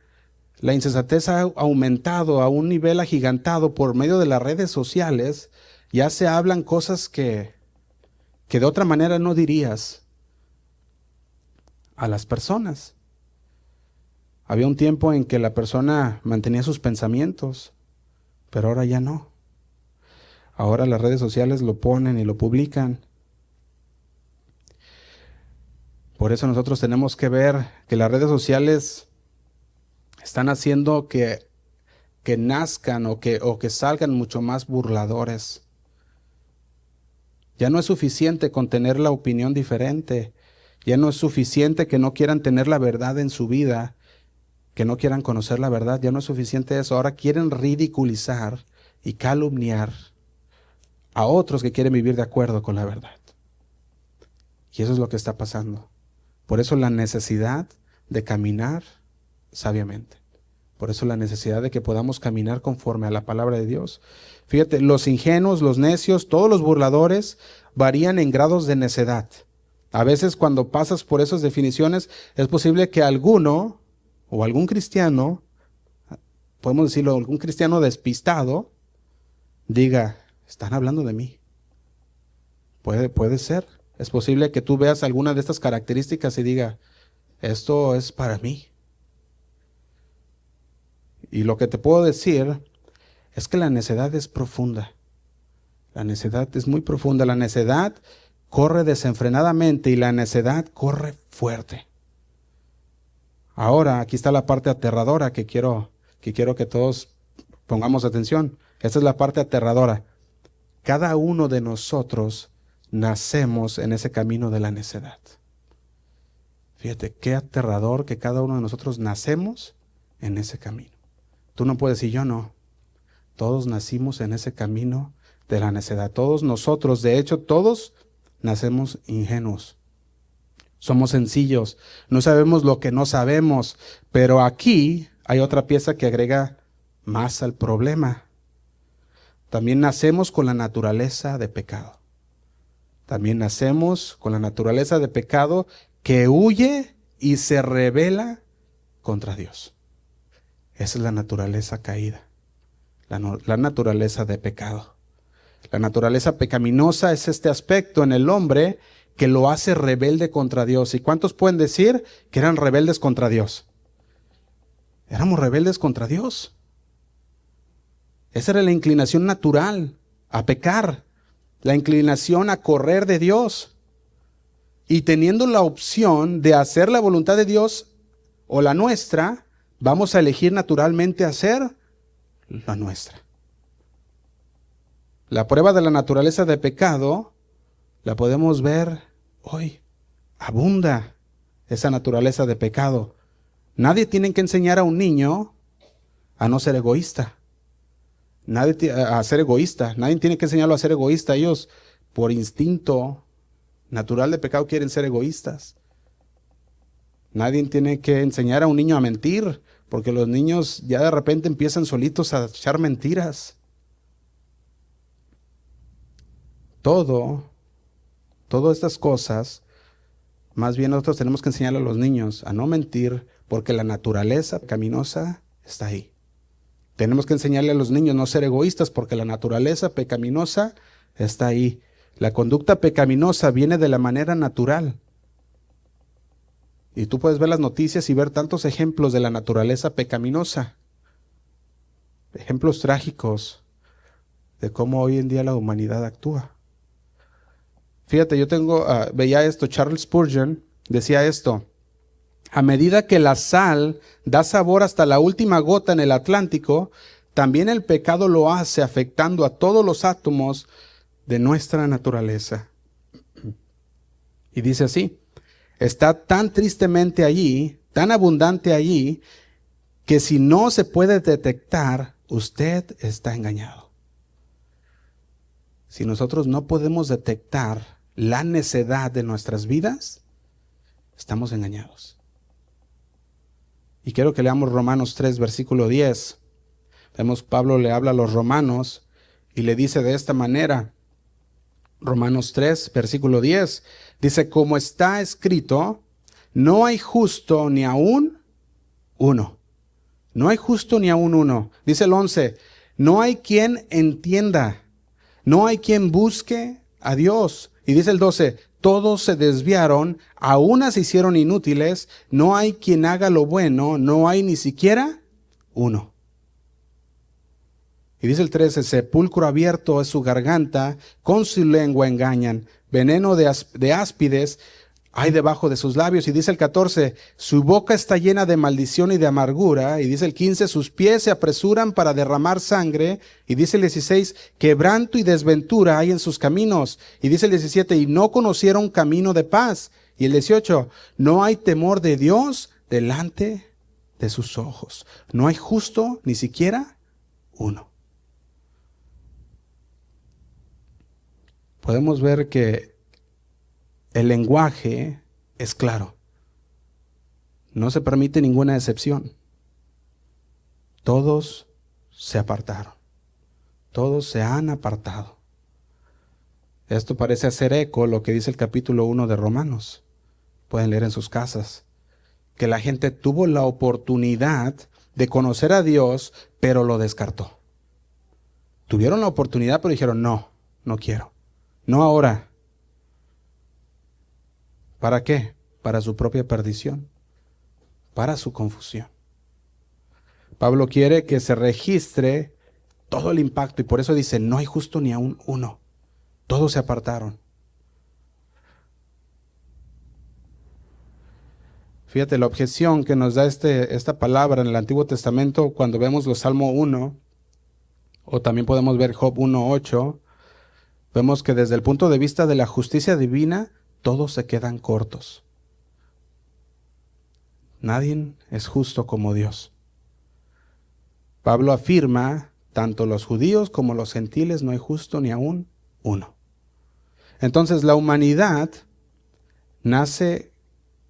la insensatez ha aumentado a un nivel agigantado por medio de las redes sociales, ya se hablan cosas que de otra manera no dirías a las personas. Había un tiempo en que la persona mantenía sus pensamientos, pero ahora ya no. Ahora las redes sociales lo ponen y lo publican. Por eso nosotros tenemos que ver que las redes sociales están haciendo que nazcan o que salgan mucho más burladores. Ya no es suficiente con tener la opinión diferente. Ya no es suficiente que no quieran tener la verdad en su vida, que no quieran conocer la verdad. Ya no es suficiente eso. Ahora quieren ridiculizar y calumniar a otros que quieren vivir de acuerdo con la verdad. Y eso es lo que está pasando. Por eso la necesidad de caminar sabiamente. Por eso la necesidad de que podamos caminar conforme a la palabra de Dios. Fíjate, los ingenuos, los necios, todos los burladores varían en grados de necedad. A veces cuando pasas por esas definiciones, es posible que alguno o algún cristiano, podemos decirlo, algún cristiano despistado, diga, están hablando de mí. Puede ser. Es posible que tú veas alguna de estas características y diga, esto es para mí. Y lo que te puedo decir es que la necedad es profunda. La necedad es muy profunda. La necedad corre desenfrenadamente y la necedad corre fuerte. Ahora, aquí está la parte aterradora que quiero que todos pongamos atención. Esta es la parte aterradora. Cada uno de nosotros nacemos en ese camino de la necedad. Fíjate, qué aterrador que cada uno de nosotros nacemos en ese camino. Tú no puedes decir yo no. Todos nacimos en ese camino de la necedad. Todos nosotros, de hecho, todos nacemos ingenuos. Somos sencillos. No sabemos lo que no sabemos. Pero aquí hay otra pieza que agrega más al problema. También nacemos con la naturaleza de pecado. También nacemos con la naturaleza de pecado que huye y se rebela contra Dios. Esa es la naturaleza caída, la naturaleza de pecado. La naturaleza pecaminosa es este aspecto en el hombre que lo hace rebelde contra Dios. ¿Y cuántos pueden decir que eran rebeldes contra Dios? Éramos rebeldes contra Dios. Esa era la inclinación natural a pecar, la inclinación a correr de Dios. Y teniendo la opción de hacer la voluntad de Dios o la nuestra, vamos a elegir naturalmente hacer la nuestra. La prueba de la naturaleza de pecado la podemos ver hoy. Abunda esa naturaleza de pecado. Nadie tiene que enseñar a un niño a no ser egoísta. A ser egoísta. Nadie tiene que enseñarlo a ser egoísta. Ellos, por instinto natural de pecado, quieren ser egoístas. Nadie tiene que enseñar a un niño a mentir, porque los niños ya de repente empiezan solitos a echar mentiras. Todas estas cosas, más bien nosotros tenemos que enseñarle a los niños a no mentir, porque la naturaleza pecaminosa está ahí. Tenemos que enseñarle a los niños a no ser egoístas, porque la naturaleza pecaminosa está ahí. La conducta pecaminosa viene de la manera natural. Y tú puedes ver las noticias y ver tantos ejemplos de la naturaleza pecaminosa. Ejemplos trágicos de cómo hoy en día la humanidad actúa. Fíjate, veía esto, Charles Spurgeon decía esto: a medida que la sal da sabor hasta la última gota en el Atlántico, también el pecado lo hace, afectando a todos los átomos de nuestra naturaleza. Y dice así: está tan tristemente allí, tan abundante allí, que si no se puede detectar, usted está engañado. Si nosotros no podemos detectar la necedad de nuestras vidas, estamos engañados. Y quiero que leamos Romanos 3, versículo 10. Vemos, Pablo le habla a los romanos y le dice de esta manera, Romanos 3, versículo 10, dice: como está escrito, no hay justo ni aún uno. No hay justo ni aún uno. Dice el 11, no hay quien entienda, no hay quien busque a Dios. Y dice el 12, todos se desviaron, a una se hicieron inútiles, no hay quien haga lo bueno, no hay ni siquiera uno. Y dice el 13, sepulcro abierto es su garganta, con su lengua engañan, veneno de áspides hay debajo de sus labios. Y dice el 14, su boca está llena de maldición y de amargura. Y dice el 15, sus pies se apresuran para derramar sangre. Y dice el 16, quebranto y desventura hay en sus caminos. Y dice el 17, y no conocieron camino de paz. Y el 18, no hay temor de Dios delante de sus ojos. No hay justo ni siquiera uno. Podemos ver que el lenguaje es claro. No se permite ninguna excepción. Todos se apartaron. Todos se han apartado. Esto parece hacer eco lo que dice el capítulo 1 de Romanos. Pueden leer en sus casas. Que la gente tuvo la oportunidad de conocer a Dios, pero lo descartó. Tuvieron la oportunidad, pero dijeron, no quiero. No ahora. ¿Para qué? Para su propia perdición, para su confusión. Pablo quiere que se registre todo el impacto y por eso dice, no hay justo ni aún uno. Todos se apartaron. Fíjate la objeción que nos da esta palabra en el Antiguo Testamento cuando vemos los Salmo 1, o también podemos ver Job 1:8. Vemos que desde el punto de vista de la justicia divina, todos se quedan cortos. Nadie es justo como Dios. Pablo afirma, tanto los judíos como los gentiles no hay justo ni aún uno. Entonces la humanidad nace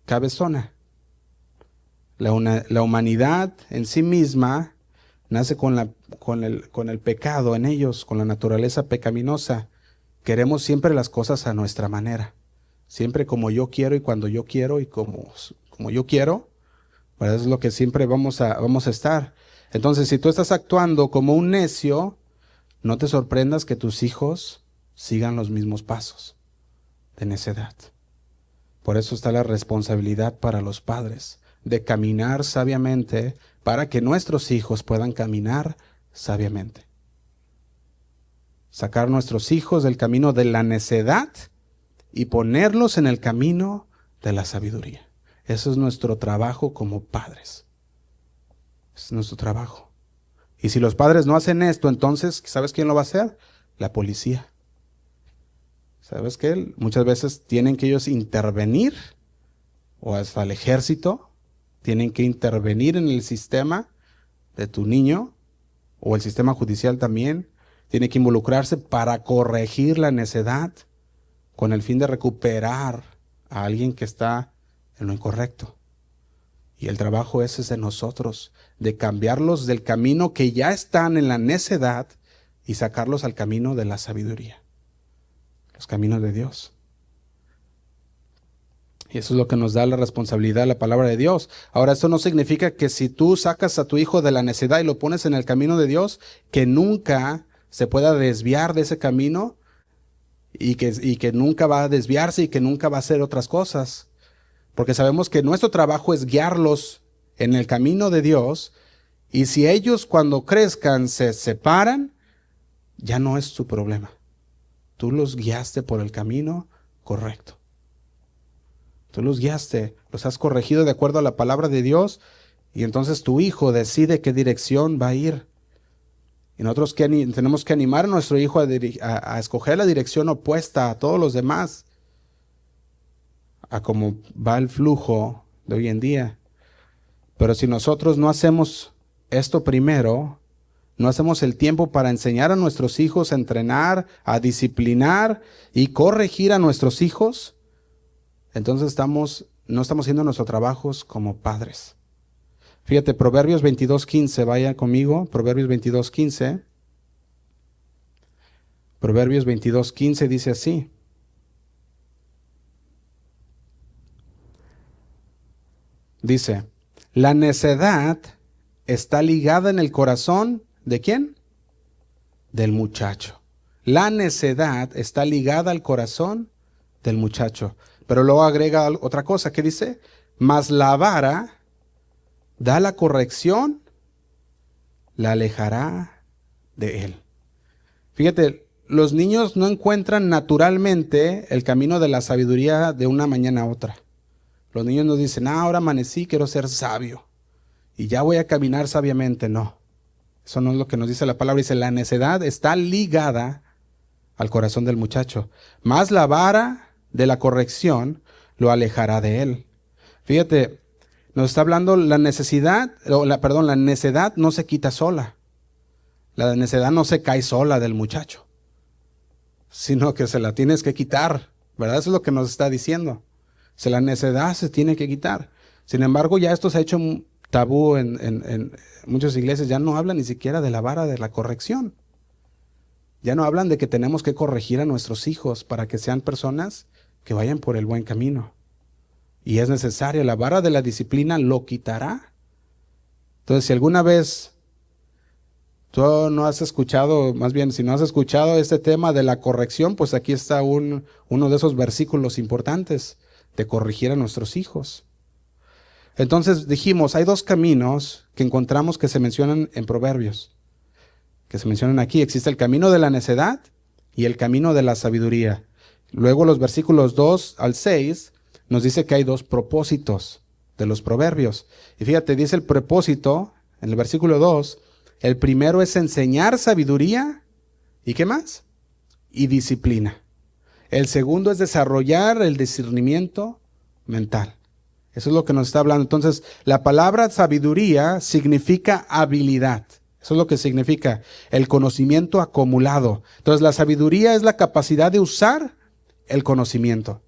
cabezona. La humanidad en sí misma nace con el pecado en ellos, con la naturaleza pecaminosa. Queremos siempre las cosas a nuestra manera. Siempre como yo quiero y cuando yo quiero y como yo quiero. ¿verdad? Es lo que siempre vamos a estar. Entonces, si tú estás actuando como un necio, no te sorprendas que tus hijos sigan los mismos pasos de necedad. Por eso está la responsabilidad para los padres de caminar sabiamente para que nuestros hijos puedan caminar sabiamente. Sacar nuestros hijos del camino de la necedad y ponerlos en el camino de la sabiduría. Eso es nuestro trabajo como padres. Es nuestro trabajo. Y si los padres no hacen esto, entonces, ¿sabes quién lo va a hacer? La policía. ¿Sabes qué? Muchas veces tienen que ellos intervenir, o hasta el ejército, tienen que intervenir en el sistema de tu niño, o el sistema judicial también, tiene que involucrarse para corregir la necedad, con el fin de recuperar a alguien que está en lo incorrecto. Y el trabajo ese es de nosotros, de cambiarlos del camino que ya están en la necedad y sacarlos al camino de la sabiduría, los caminos de Dios. Y eso es lo que nos da la responsabilidad de la palabra de Dios. Ahora, esto no significa que si tú sacas a tu hijo de la necedad y lo pones en el camino de Dios, que nunca se pueda desviar de ese camino y que nunca va a desviarse y que nunca va a hacer otras cosas. Porque sabemos que nuestro trabajo es guiarlos en el camino de Dios, y si ellos cuando crezcan se separan, ya no es su problema. Tú los guiaste por el camino correcto. Tú los guiaste, los has corregido de acuerdo a la palabra de Dios, y entonces tu hijo decide qué dirección va a ir. Y nosotros tenemos que animar a nuestro hijo a escoger la dirección opuesta a todos los demás, a cómo va el flujo de hoy en día. Pero si nosotros no hacemos esto primero, no hacemos el tiempo para enseñar a nuestros hijos, a entrenar, a disciplinar y corregir a nuestros hijos, entonces no estamos haciendo nuestros trabajos como padres. Fíjate, Proverbios 22:15, vaya conmigo, Proverbios 22:15. Proverbios 22:15 dice así. Dice, la necedad está ligada en el corazón, ¿de quién? Del muchacho. La necedad está ligada al corazón del muchacho. Pero luego agrega otra cosa, ¿qué dice? Mas la vara da la corrección, la alejará de él. Fíjate, los niños no encuentran naturalmente el camino de la sabiduría de una mañana a otra. Los niños nos dicen, ahora amanecí, quiero ser sabio y ya voy a caminar sabiamente. No, eso no es lo que nos dice la palabra. Dice, la necedad está ligada al corazón del muchacho, mas la vara de la corrección lo alejará de él. Fíjate, nos está hablando la necedad no se quita sola. La necedad no se cae sola del muchacho, sino que se la tienes que quitar, ¿verdad? Eso es lo que nos está diciendo. La necedad se tiene que quitar. Sin embargo, ya esto se ha hecho un tabú en muchas iglesias. Ya no hablan ni siquiera de la vara de la corrección. Ya no hablan de que tenemos que corregir a nuestros hijos para que sean personas que vayan por el buen camino. Y es necesario, la vara de la disciplina lo quitará. Entonces, si alguna vez tú no has escuchado, más bien, si no has escuchado este tema de la corrección, pues aquí está uno de esos versículos importantes de corregir a nuestros hijos. Entonces dijimos, hay dos caminos que encontramos que se mencionan en Proverbios, que se mencionan aquí. Existe el camino de la necedad y el camino de la sabiduría. Luego los versículos 2 al 6 nos dice que hay dos propósitos de los proverbios. Y fíjate, dice el propósito en el versículo 2, el primero es enseñar sabiduría, ¿y qué más? Y disciplina. El segundo es desarrollar el discernimiento mental. Eso es lo que nos está hablando. Entonces, la palabra sabiduría significa habilidad. Eso es lo que significa el conocimiento acumulado. Entonces, la sabiduría es la capacidad de usar el conocimiento.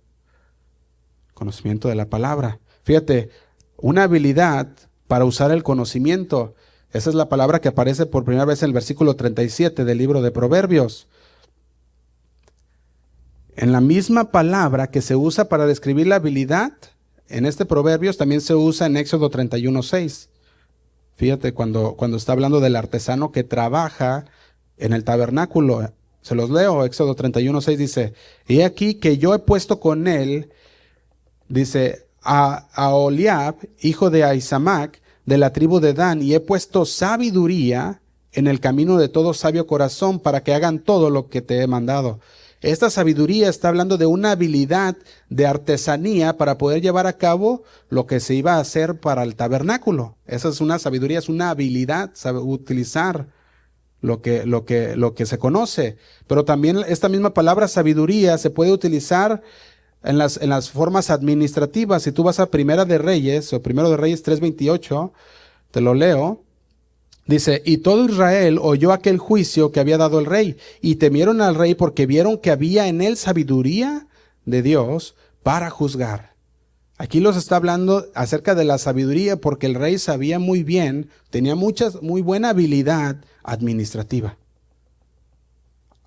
Conocimiento de la palabra. Fíjate, una habilidad para usar el conocimiento. Esa es la palabra que aparece por primera vez en el versículo 37 del libro de Proverbios. En la misma palabra que se usa para describir la habilidad, en este Proverbios también se usa en Éxodo 31:6. Fíjate, cuando está hablando del artesano que trabaja en el tabernáculo. Se los leo, Éxodo 31:6 dice, he aquí que yo he puesto con él, dice, a Oliab, hijo de Ahisamac, de la tribu de Dan, y he puesto sabiduría en el camino de todo sabio corazón para que hagan todo lo que te he mandado. Esta sabiduría está hablando de una habilidad de artesanía para poder llevar a cabo lo que se iba a hacer para el tabernáculo. Esa es una sabiduría, es una habilidad, saber utilizar lo que se conoce. Pero también esta misma palabra sabiduría se puede utilizar en las formas administrativas. Si tú vas a Primera de Reyes, o Primero de Reyes 3:28, te lo leo. Dice, y todo Israel oyó aquel juicio que había dado el rey, y temieron al rey porque vieron que había en él sabiduría de Dios para juzgar. Aquí los está hablando acerca de la sabiduría porque el rey sabía muy bien, tenía muy buena habilidad administrativa.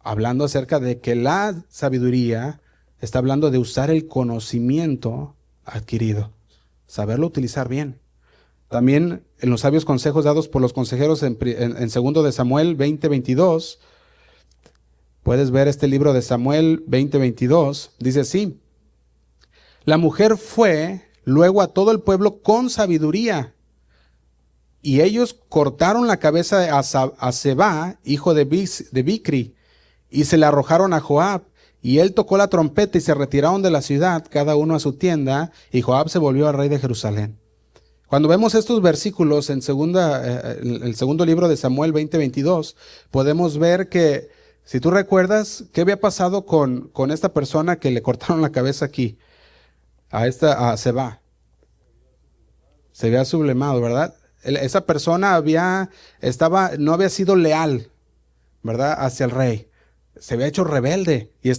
Hablando acerca de que la sabiduría está hablando de usar el conocimiento adquirido, saberlo utilizar bien. También en los sabios consejos dados por los consejeros en segundo de Samuel 20:22, puedes ver este libro de Samuel 20:22, dice así, la mujer fue luego a todo el pueblo con sabiduría, y ellos cortaron la cabeza de Asebá, hijo de Bicri, y se la arrojaron a Joab, y él tocó la trompeta y se retiraron de la ciudad, cada uno a su tienda, y Joab se volvió al rey de Jerusalén. Cuando vemos estos versículos en el segundo libro de Samuel 20:22, podemos ver que, si tú recuerdas, ¿qué había pasado con esta persona que le cortaron la cabeza aquí? A Seba. Se había sublemado, ¿verdad? Esa persona no había sido leal, ¿verdad? Hacia el rey. Se había hecho rebelde y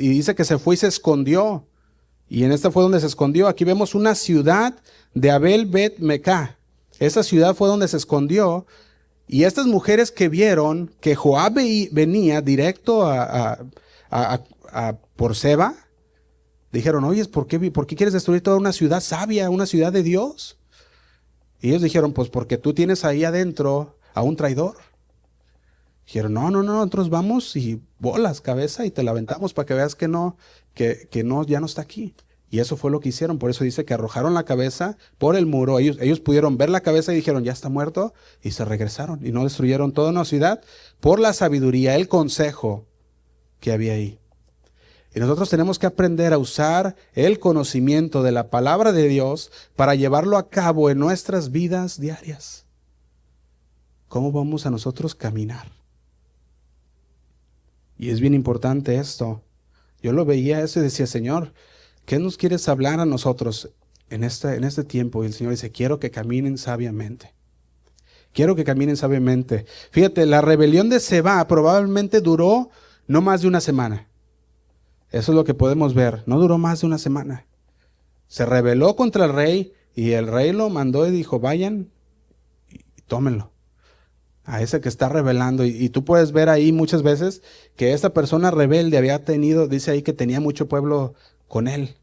dice que se fue y se escondió. Y en esta fue donde se escondió. Aquí vemos una ciudad de Abel Bet Mecá. Esa ciudad fue donde se escondió. Y estas mujeres que vieron que Joab venía directo por Seba, dijeron, oye, ¿por qué quieres destruir toda una ciudad sabia, una ciudad de Dios? Y ellos dijeron, pues porque tú tienes ahí adentro a un traidor. Dijeron, no, nosotros vamos y bolas, cabeza, y te la aventamos para que veas que no, ya no está aquí. Y eso fue lo que hicieron. Por eso dice que arrojaron la cabeza por el muro. Ellos pudieron ver la cabeza y dijeron, ya está muerto, y se regresaron. Y no destruyeron toda una ciudad por la sabiduría, el consejo que había ahí. Y nosotros tenemos que aprender a usar el conocimiento de la palabra de Dios para llevarlo a cabo en nuestras vidas diarias. ¿Cómo vamos a nosotros caminar? Y es bien importante esto. Yo lo veía eso y decía, Señor, ¿qué nos quieres hablar a nosotros en este tiempo? Y el Señor dice, quiero que caminen sabiamente. Quiero que caminen sabiamente. Fíjate, la rebelión de Seba probablemente duró no más de una semana. Eso es lo que podemos ver. No duró más de una semana. Se rebeló contra el rey y el rey lo mandó y dijo, vayan y tómenlo. A ese que está rebelando. Y tú puedes ver ahí muchas veces que esta persona rebelde dice ahí que tenía mucho pueblo con él.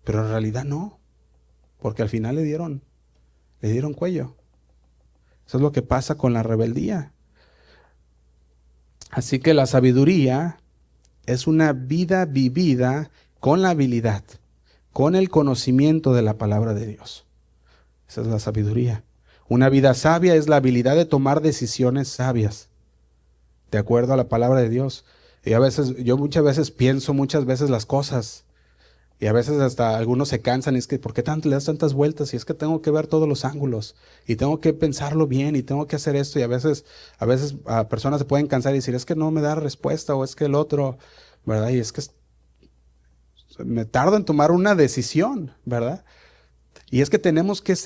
Pero en realidad no. Porque al final le dieron cuello. Eso es lo que pasa con la rebeldía. Así que la sabiduría es una vida vivida con la habilidad, con el conocimiento de la palabra de Dios. Esa es la sabiduría. Una vida sabia es la habilidad de tomar decisiones sabias, de acuerdo a la palabra de Dios. Y yo muchas veces pienso las cosas, y a veces hasta algunos se cansan, y es que ¿por qué le das tantas vueltas? Y es que tengo que ver todos los ángulos, y tengo que pensarlo bien, y tengo que hacer esto, y a veces a personas se pueden cansar y decir, es que no me da respuesta, o es que el otro, ¿verdad? Y es que me tardo en tomar una decisión, ¿verdad? Y es que tenemos que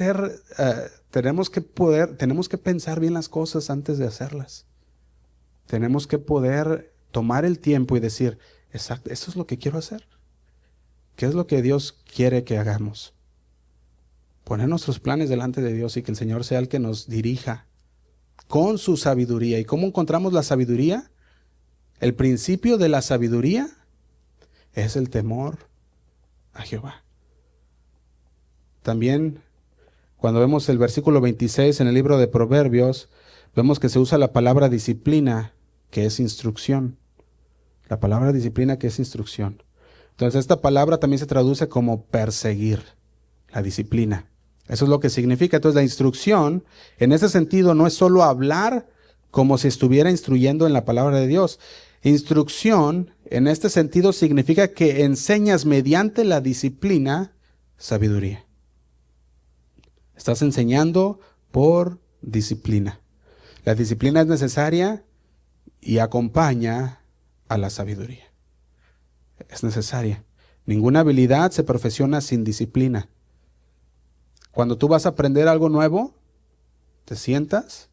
pensar bien las cosas antes de hacerlas. Tenemos que poder tomar el tiempo y decir, exacto, eso es lo que quiero hacer. ¿Qué es lo que Dios quiere que hagamos? Poner nuestros planes delante de Dios y que el Señor sea el que nos dirija con su sabiduría. ¿Y cómo encontramos la sabiduría? El principio de la sabiduría es el temor a Jehová. también cuando vemos el versículo 26 en el libro de Proverbios, vemos que se usa la palabra disciplina, que es instrucción. La palabra disciplina, que es instrucción. Entonces esta palabra también se traduce como perseguir, la disciplina. Eso es lo que significa. Entonces la instrucción, en ese sentido, no es solo hablar como si estuviera instruyendo en la palabra de Dios. Instrucción, en este sentido, significa que enseñas mediante la disciplina sabiduría. Estás enseñando por disciplina. La disciplina es necesaria y acompaña a la sabiduría. Es necesaria. Ninguna habilidad se perfecciona sin disciplina. Cuando tú vas a aprender algo nuevo, te sientas.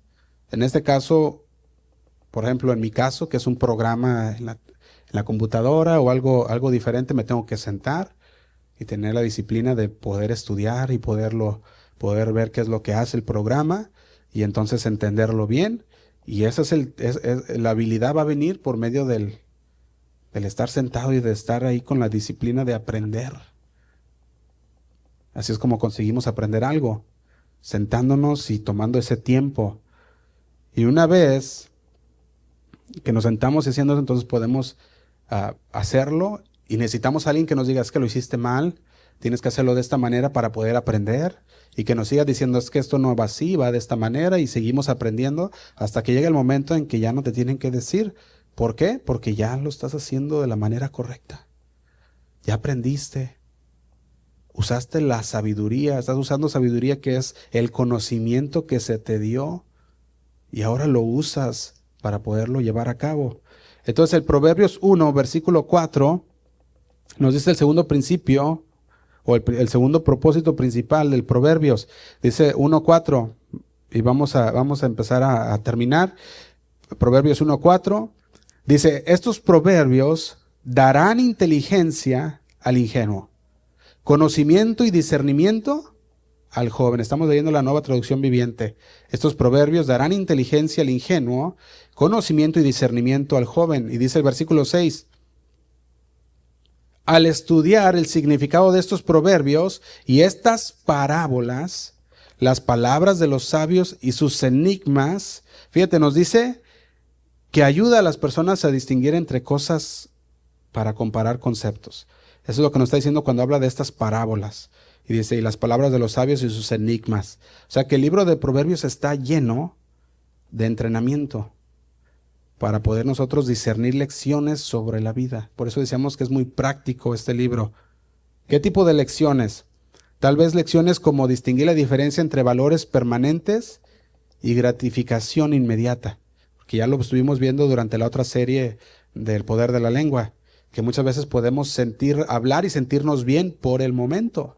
En este caso, por ejemplo, en mi caso, que es un programa en la computadora o algo diferente, me tengo que sentar y tener la disciplina de poder estudiar y poder ver qué es lo que hace el programa y entonces entenderlo bien. Y esa la habilidad va a venir por medio del estar sentado y de estar ahí con la disciplina de aprender. Así es como conseguimos aprender algo, sentándonos y tomando ese tiempo. Y una vez que nos sentamos y haciendo eso, entonces podemos hacerlo y necesitamos a alguien que nos diga, es que lo hiciste mal, tienes que hacerlo de esta manera para poder aprender y que nos siga diciendo, es que esto no va así, va de esta manera y seguimos aprendiendo hasta que llegue el momento en que ya no te tienen que decir. ¿Por qué? Porque ya lo estás haciendo de la manera correcta. Ya aprendiste. Usaste la sabiduría, estás usando sabiduría que es el conocimiento que se te dio y ahora lo usas para poderlo llevar a cabo. Entonces el Proverbios 1, versículo 4, nos dice el segundo principio o el segundo propósito principal del Proverbios. Dice 1:4 y vamos a empezar a terminar. Proverbios 1:4 dice, estos proverbios darán inteligencia al ingenuo, conocimiento y discernimiento al joven. Estamos leyendo la Nueva Traducción Viviente. Estos proverbios darán inteligencia al ingenuo, conocimiento y discernimiento al joven. Y dice el versículo 6, al estudiar el significado de estos proverbios y estas parábolas, las palabras de los sabios y sus enigmas, fíjate, nos dice que ayuda a las personas a distinguir entre cosas para comparar conceptos. Eso es lo que nos está diciendo cuando habla de estas parábolas. Y dice, y las palabras de los sabios y sus enigmas. O sea que el libro de Proverbios está lleno de entrenamiento para poder nosotros discernir lecciones sobre la vida. Por eso decíamos que es muy práctico este libro. ¿Qué tipo de lecciones? Tal vez lecciones como distinguir la diferencia entre valores permanentes y gratificación inmediata. Porque ya lo estuvimos viendo durante la otra serie del poder de la lengua, que muchas veces podemos hablar y sentirnos bien por el momento,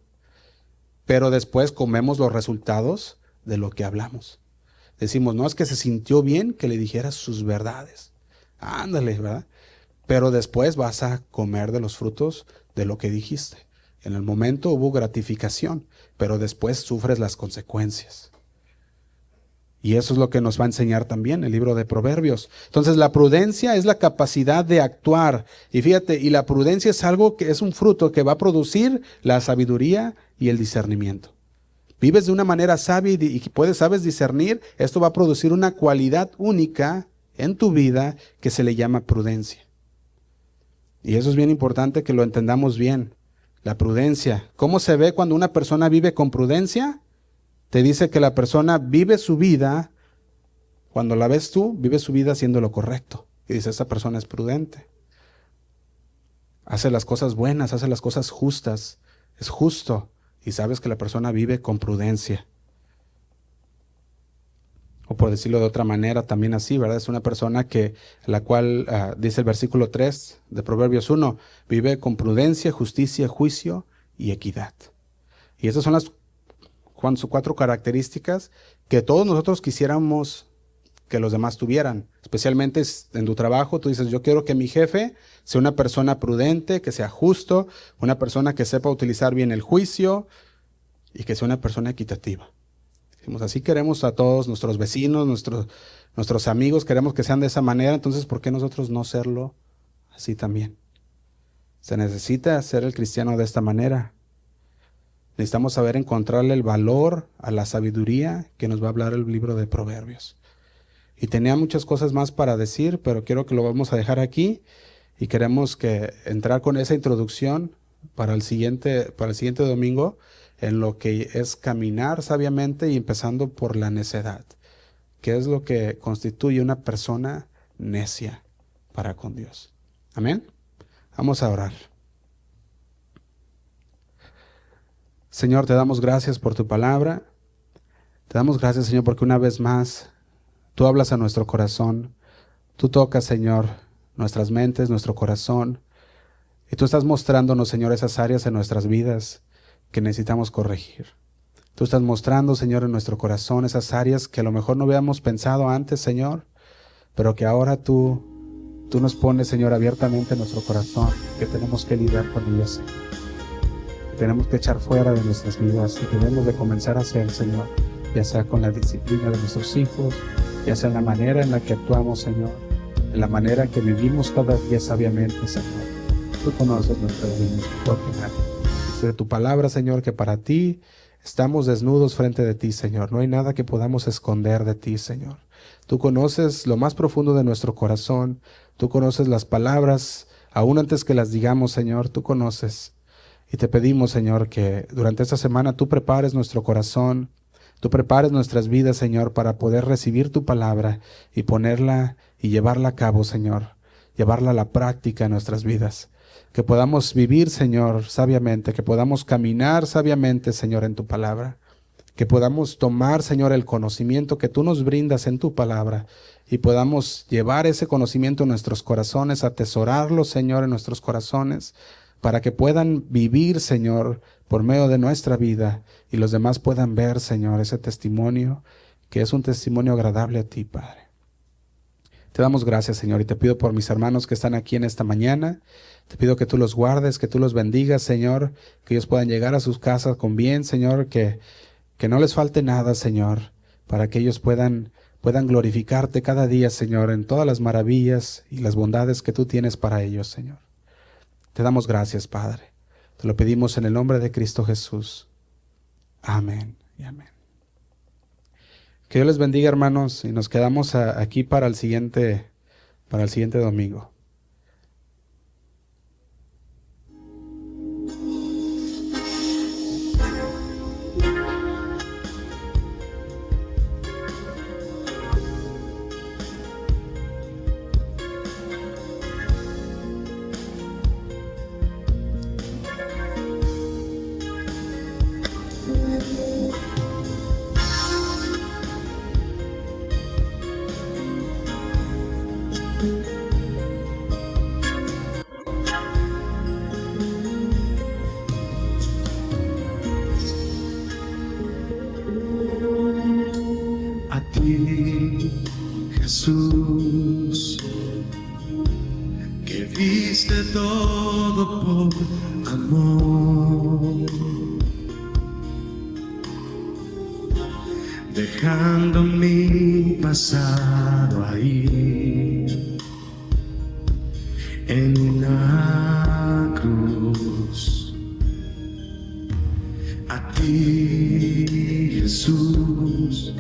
pero después comemos los resultados de lo que hablamos. Decimos, no, es que se sintió bien que le dijeras sus verdades. Ándale, ¿verdad? Pero después vas a comer de los frutos de lo que dijiste. En el momento hubo gratificación, pero después sufres las consecuencias. Y eso es lo que nos va a enseñar también el libro de Proverbios. Entonces la prudencia es la capacidad de actuar. Y fíjate, y la prudencia es algo que es un fruto que va a producir la sabiduría y el discernimiento. Vives de una manera sabia y sabes discernir, esto va a producir una cualidad única en tu vida que se le llama prudencia. Y eso es bien importante que lo entendamos bien. La prudencia. ¿Cómo se ve cuando una persona vive con prudencia? Te dice que la persona vive su vida, cuando la ves tú, vive su vida haciendo lo correcto. Y dice, esa persona es prudente. Hace las cosas buenas, hace las cosas justas, es justo. Y sabes que la persona vive con prudencia. O por decirlo de otra manera, también así, ¿verdad? Es una persona la cual, dice el versículo 3 de Proverbios 1, vive con prudencia, justicia, juicio y equidad. Y esas son las 4 características que todos nosotros quisiéramos que los demás tuvieran. Especialmente en tu trabajo, tú dices, yo quiero que mi jefe sea una persona prudente, que sea justo, una persona que sepa utilizar bien el juicio y que sea una persona equitativa. Decimos, así queremos a todos nuestros vecinos, nuestros amigos, queremos que sean de esa manera, entonces ¿por qué nosotros no serlo así también? Se necesita ser el cristiano de esta manera. Necesitamos saber encontrarle el valor a la sabiduría que nos va a hablar el libro de Proverbios. Y tenía muchas cosas más para decir, pero quiero que lo vamos a dejar aquí y queremos que entrar con esa introducción para el siguiente domingo en lo que es caminar sabiamente y empezando por la necedad, que es lo que constituye una persona necia para con Dios. Amén. Vamos a orar. Señor, te damos gracias por tu palabra. Te damos gracias, Señor, porque una vez más tú hablas a nuestro corazón. Tú tocas, Señor, nuestras mentes, nuestro corazón. Y tú estás mostrándonos, Señor, esas áreas en nuestras vidas que necesitamos corregir. Tú estás mostrando, Señor, en nuestro corazón esas áreas que a lo mejor no habíamos pensado antes, Señor, pero que ahora tú nos pones, Señor, abiertamente en nuestro corazón, que tenemos que lidiar con ellas, Señor. Que tenemos que echar fuera de nuestras vidas y que debemos de comenzar a hacer, Señor, ya sea con la disciplina de nuestros hijos, ya sea en la manera en la que actuamos, Señor, en la manera que vivimos cada día sabiamente, Señor. Tú conoces nuestra vida mejor que nadie. Dice tu palabra, Señor, que para ti estamos desnudos frente de ti, Señor. No hay nada que podamos esconder de ti, Señor. Tú conoces lo más profundo de nuestro corazón. Tú conoces las palabras, aún antes que las digamos, Señor, tú conoces. Y te pedimos, Señor, que durante esta semana tú prepares nuestro corazón, tú prepares nuestras vidas, Señor, para poder recibir tu palabra y ponerla y llevarla a cabo, Señor. Llevarla a la práctica en nuestras vidas. Que podamos vivir, Señor, sabiamente, que podamos caminar sabiamente, Señor, en tu palabra. Que podamos tomar, Señor, el conocimiento que tú nos brindas en tu palabra y podamos llevar ese conocimiento en nuestros corazones, atesorarlo, Señor, en nuestros corazones, para que puedan vivir, Señor, por medio de nuestra vida y los demás puedan ver, Señor, ese testimonio, que es un testimonio agradable a ti, Padre. Te damos gracias, Señor, y te pido por mis hermanos que están aquí en esta mañana. Te pido que tú los guardes, que tú los bendigas, Señor, que ellos puedan llegar a sus casas con bien, Señor, que no les falte nada, Señor, para que ellos puedan glorificarte cada día, Señor, en todas las maravillas y las bondades que tú tienes para ellos, Señor. Te damos gracias, Padre. Te lo pedimos en el nombre de Cristo Jesús. Amén y amén. Que Dios les bendiga, hermanos, y nos quedamos aquí para el siguiente domingo. A ti, Jesús, que diste todo por amor, dejando mi pasado ahí en una cruz. A ti, Jesús,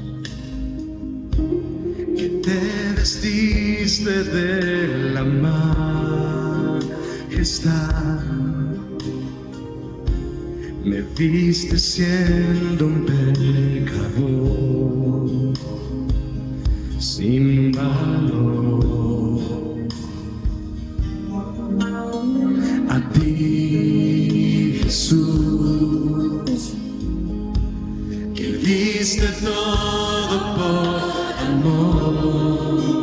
que te vestiste de la majestad, me viste siendo un pecador sin valor. A ti, Jesús, que diste todo por amor,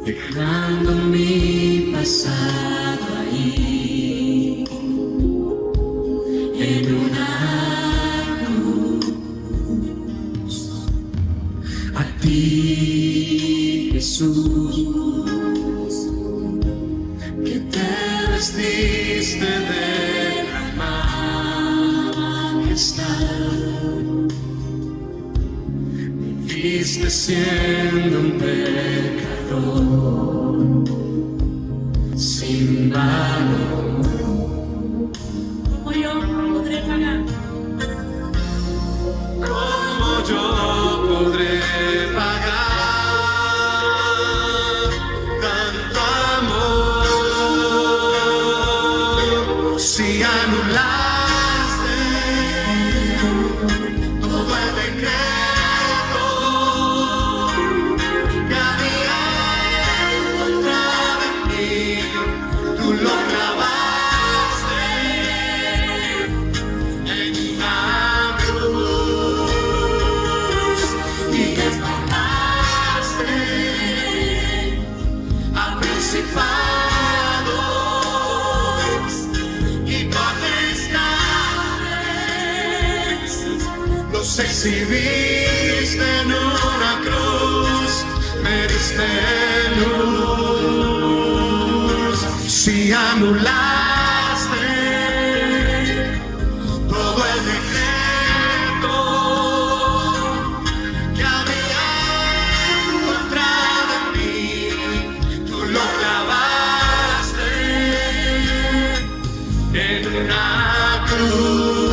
dejando mi pasado ahí en una cruz. A ti, Jesús, que te vestiste de la majestad, me viste siendo un pecador sin valor. Si anulaste todo el decreto que había en contra de mí, tú lo clavaste en una cruz y desbarraste a principados y potestades, los exhibiste en una cruz, me diste luz. Si anulaste todo el decreto que había en contra de mí, tú lo clavaste en una cruz.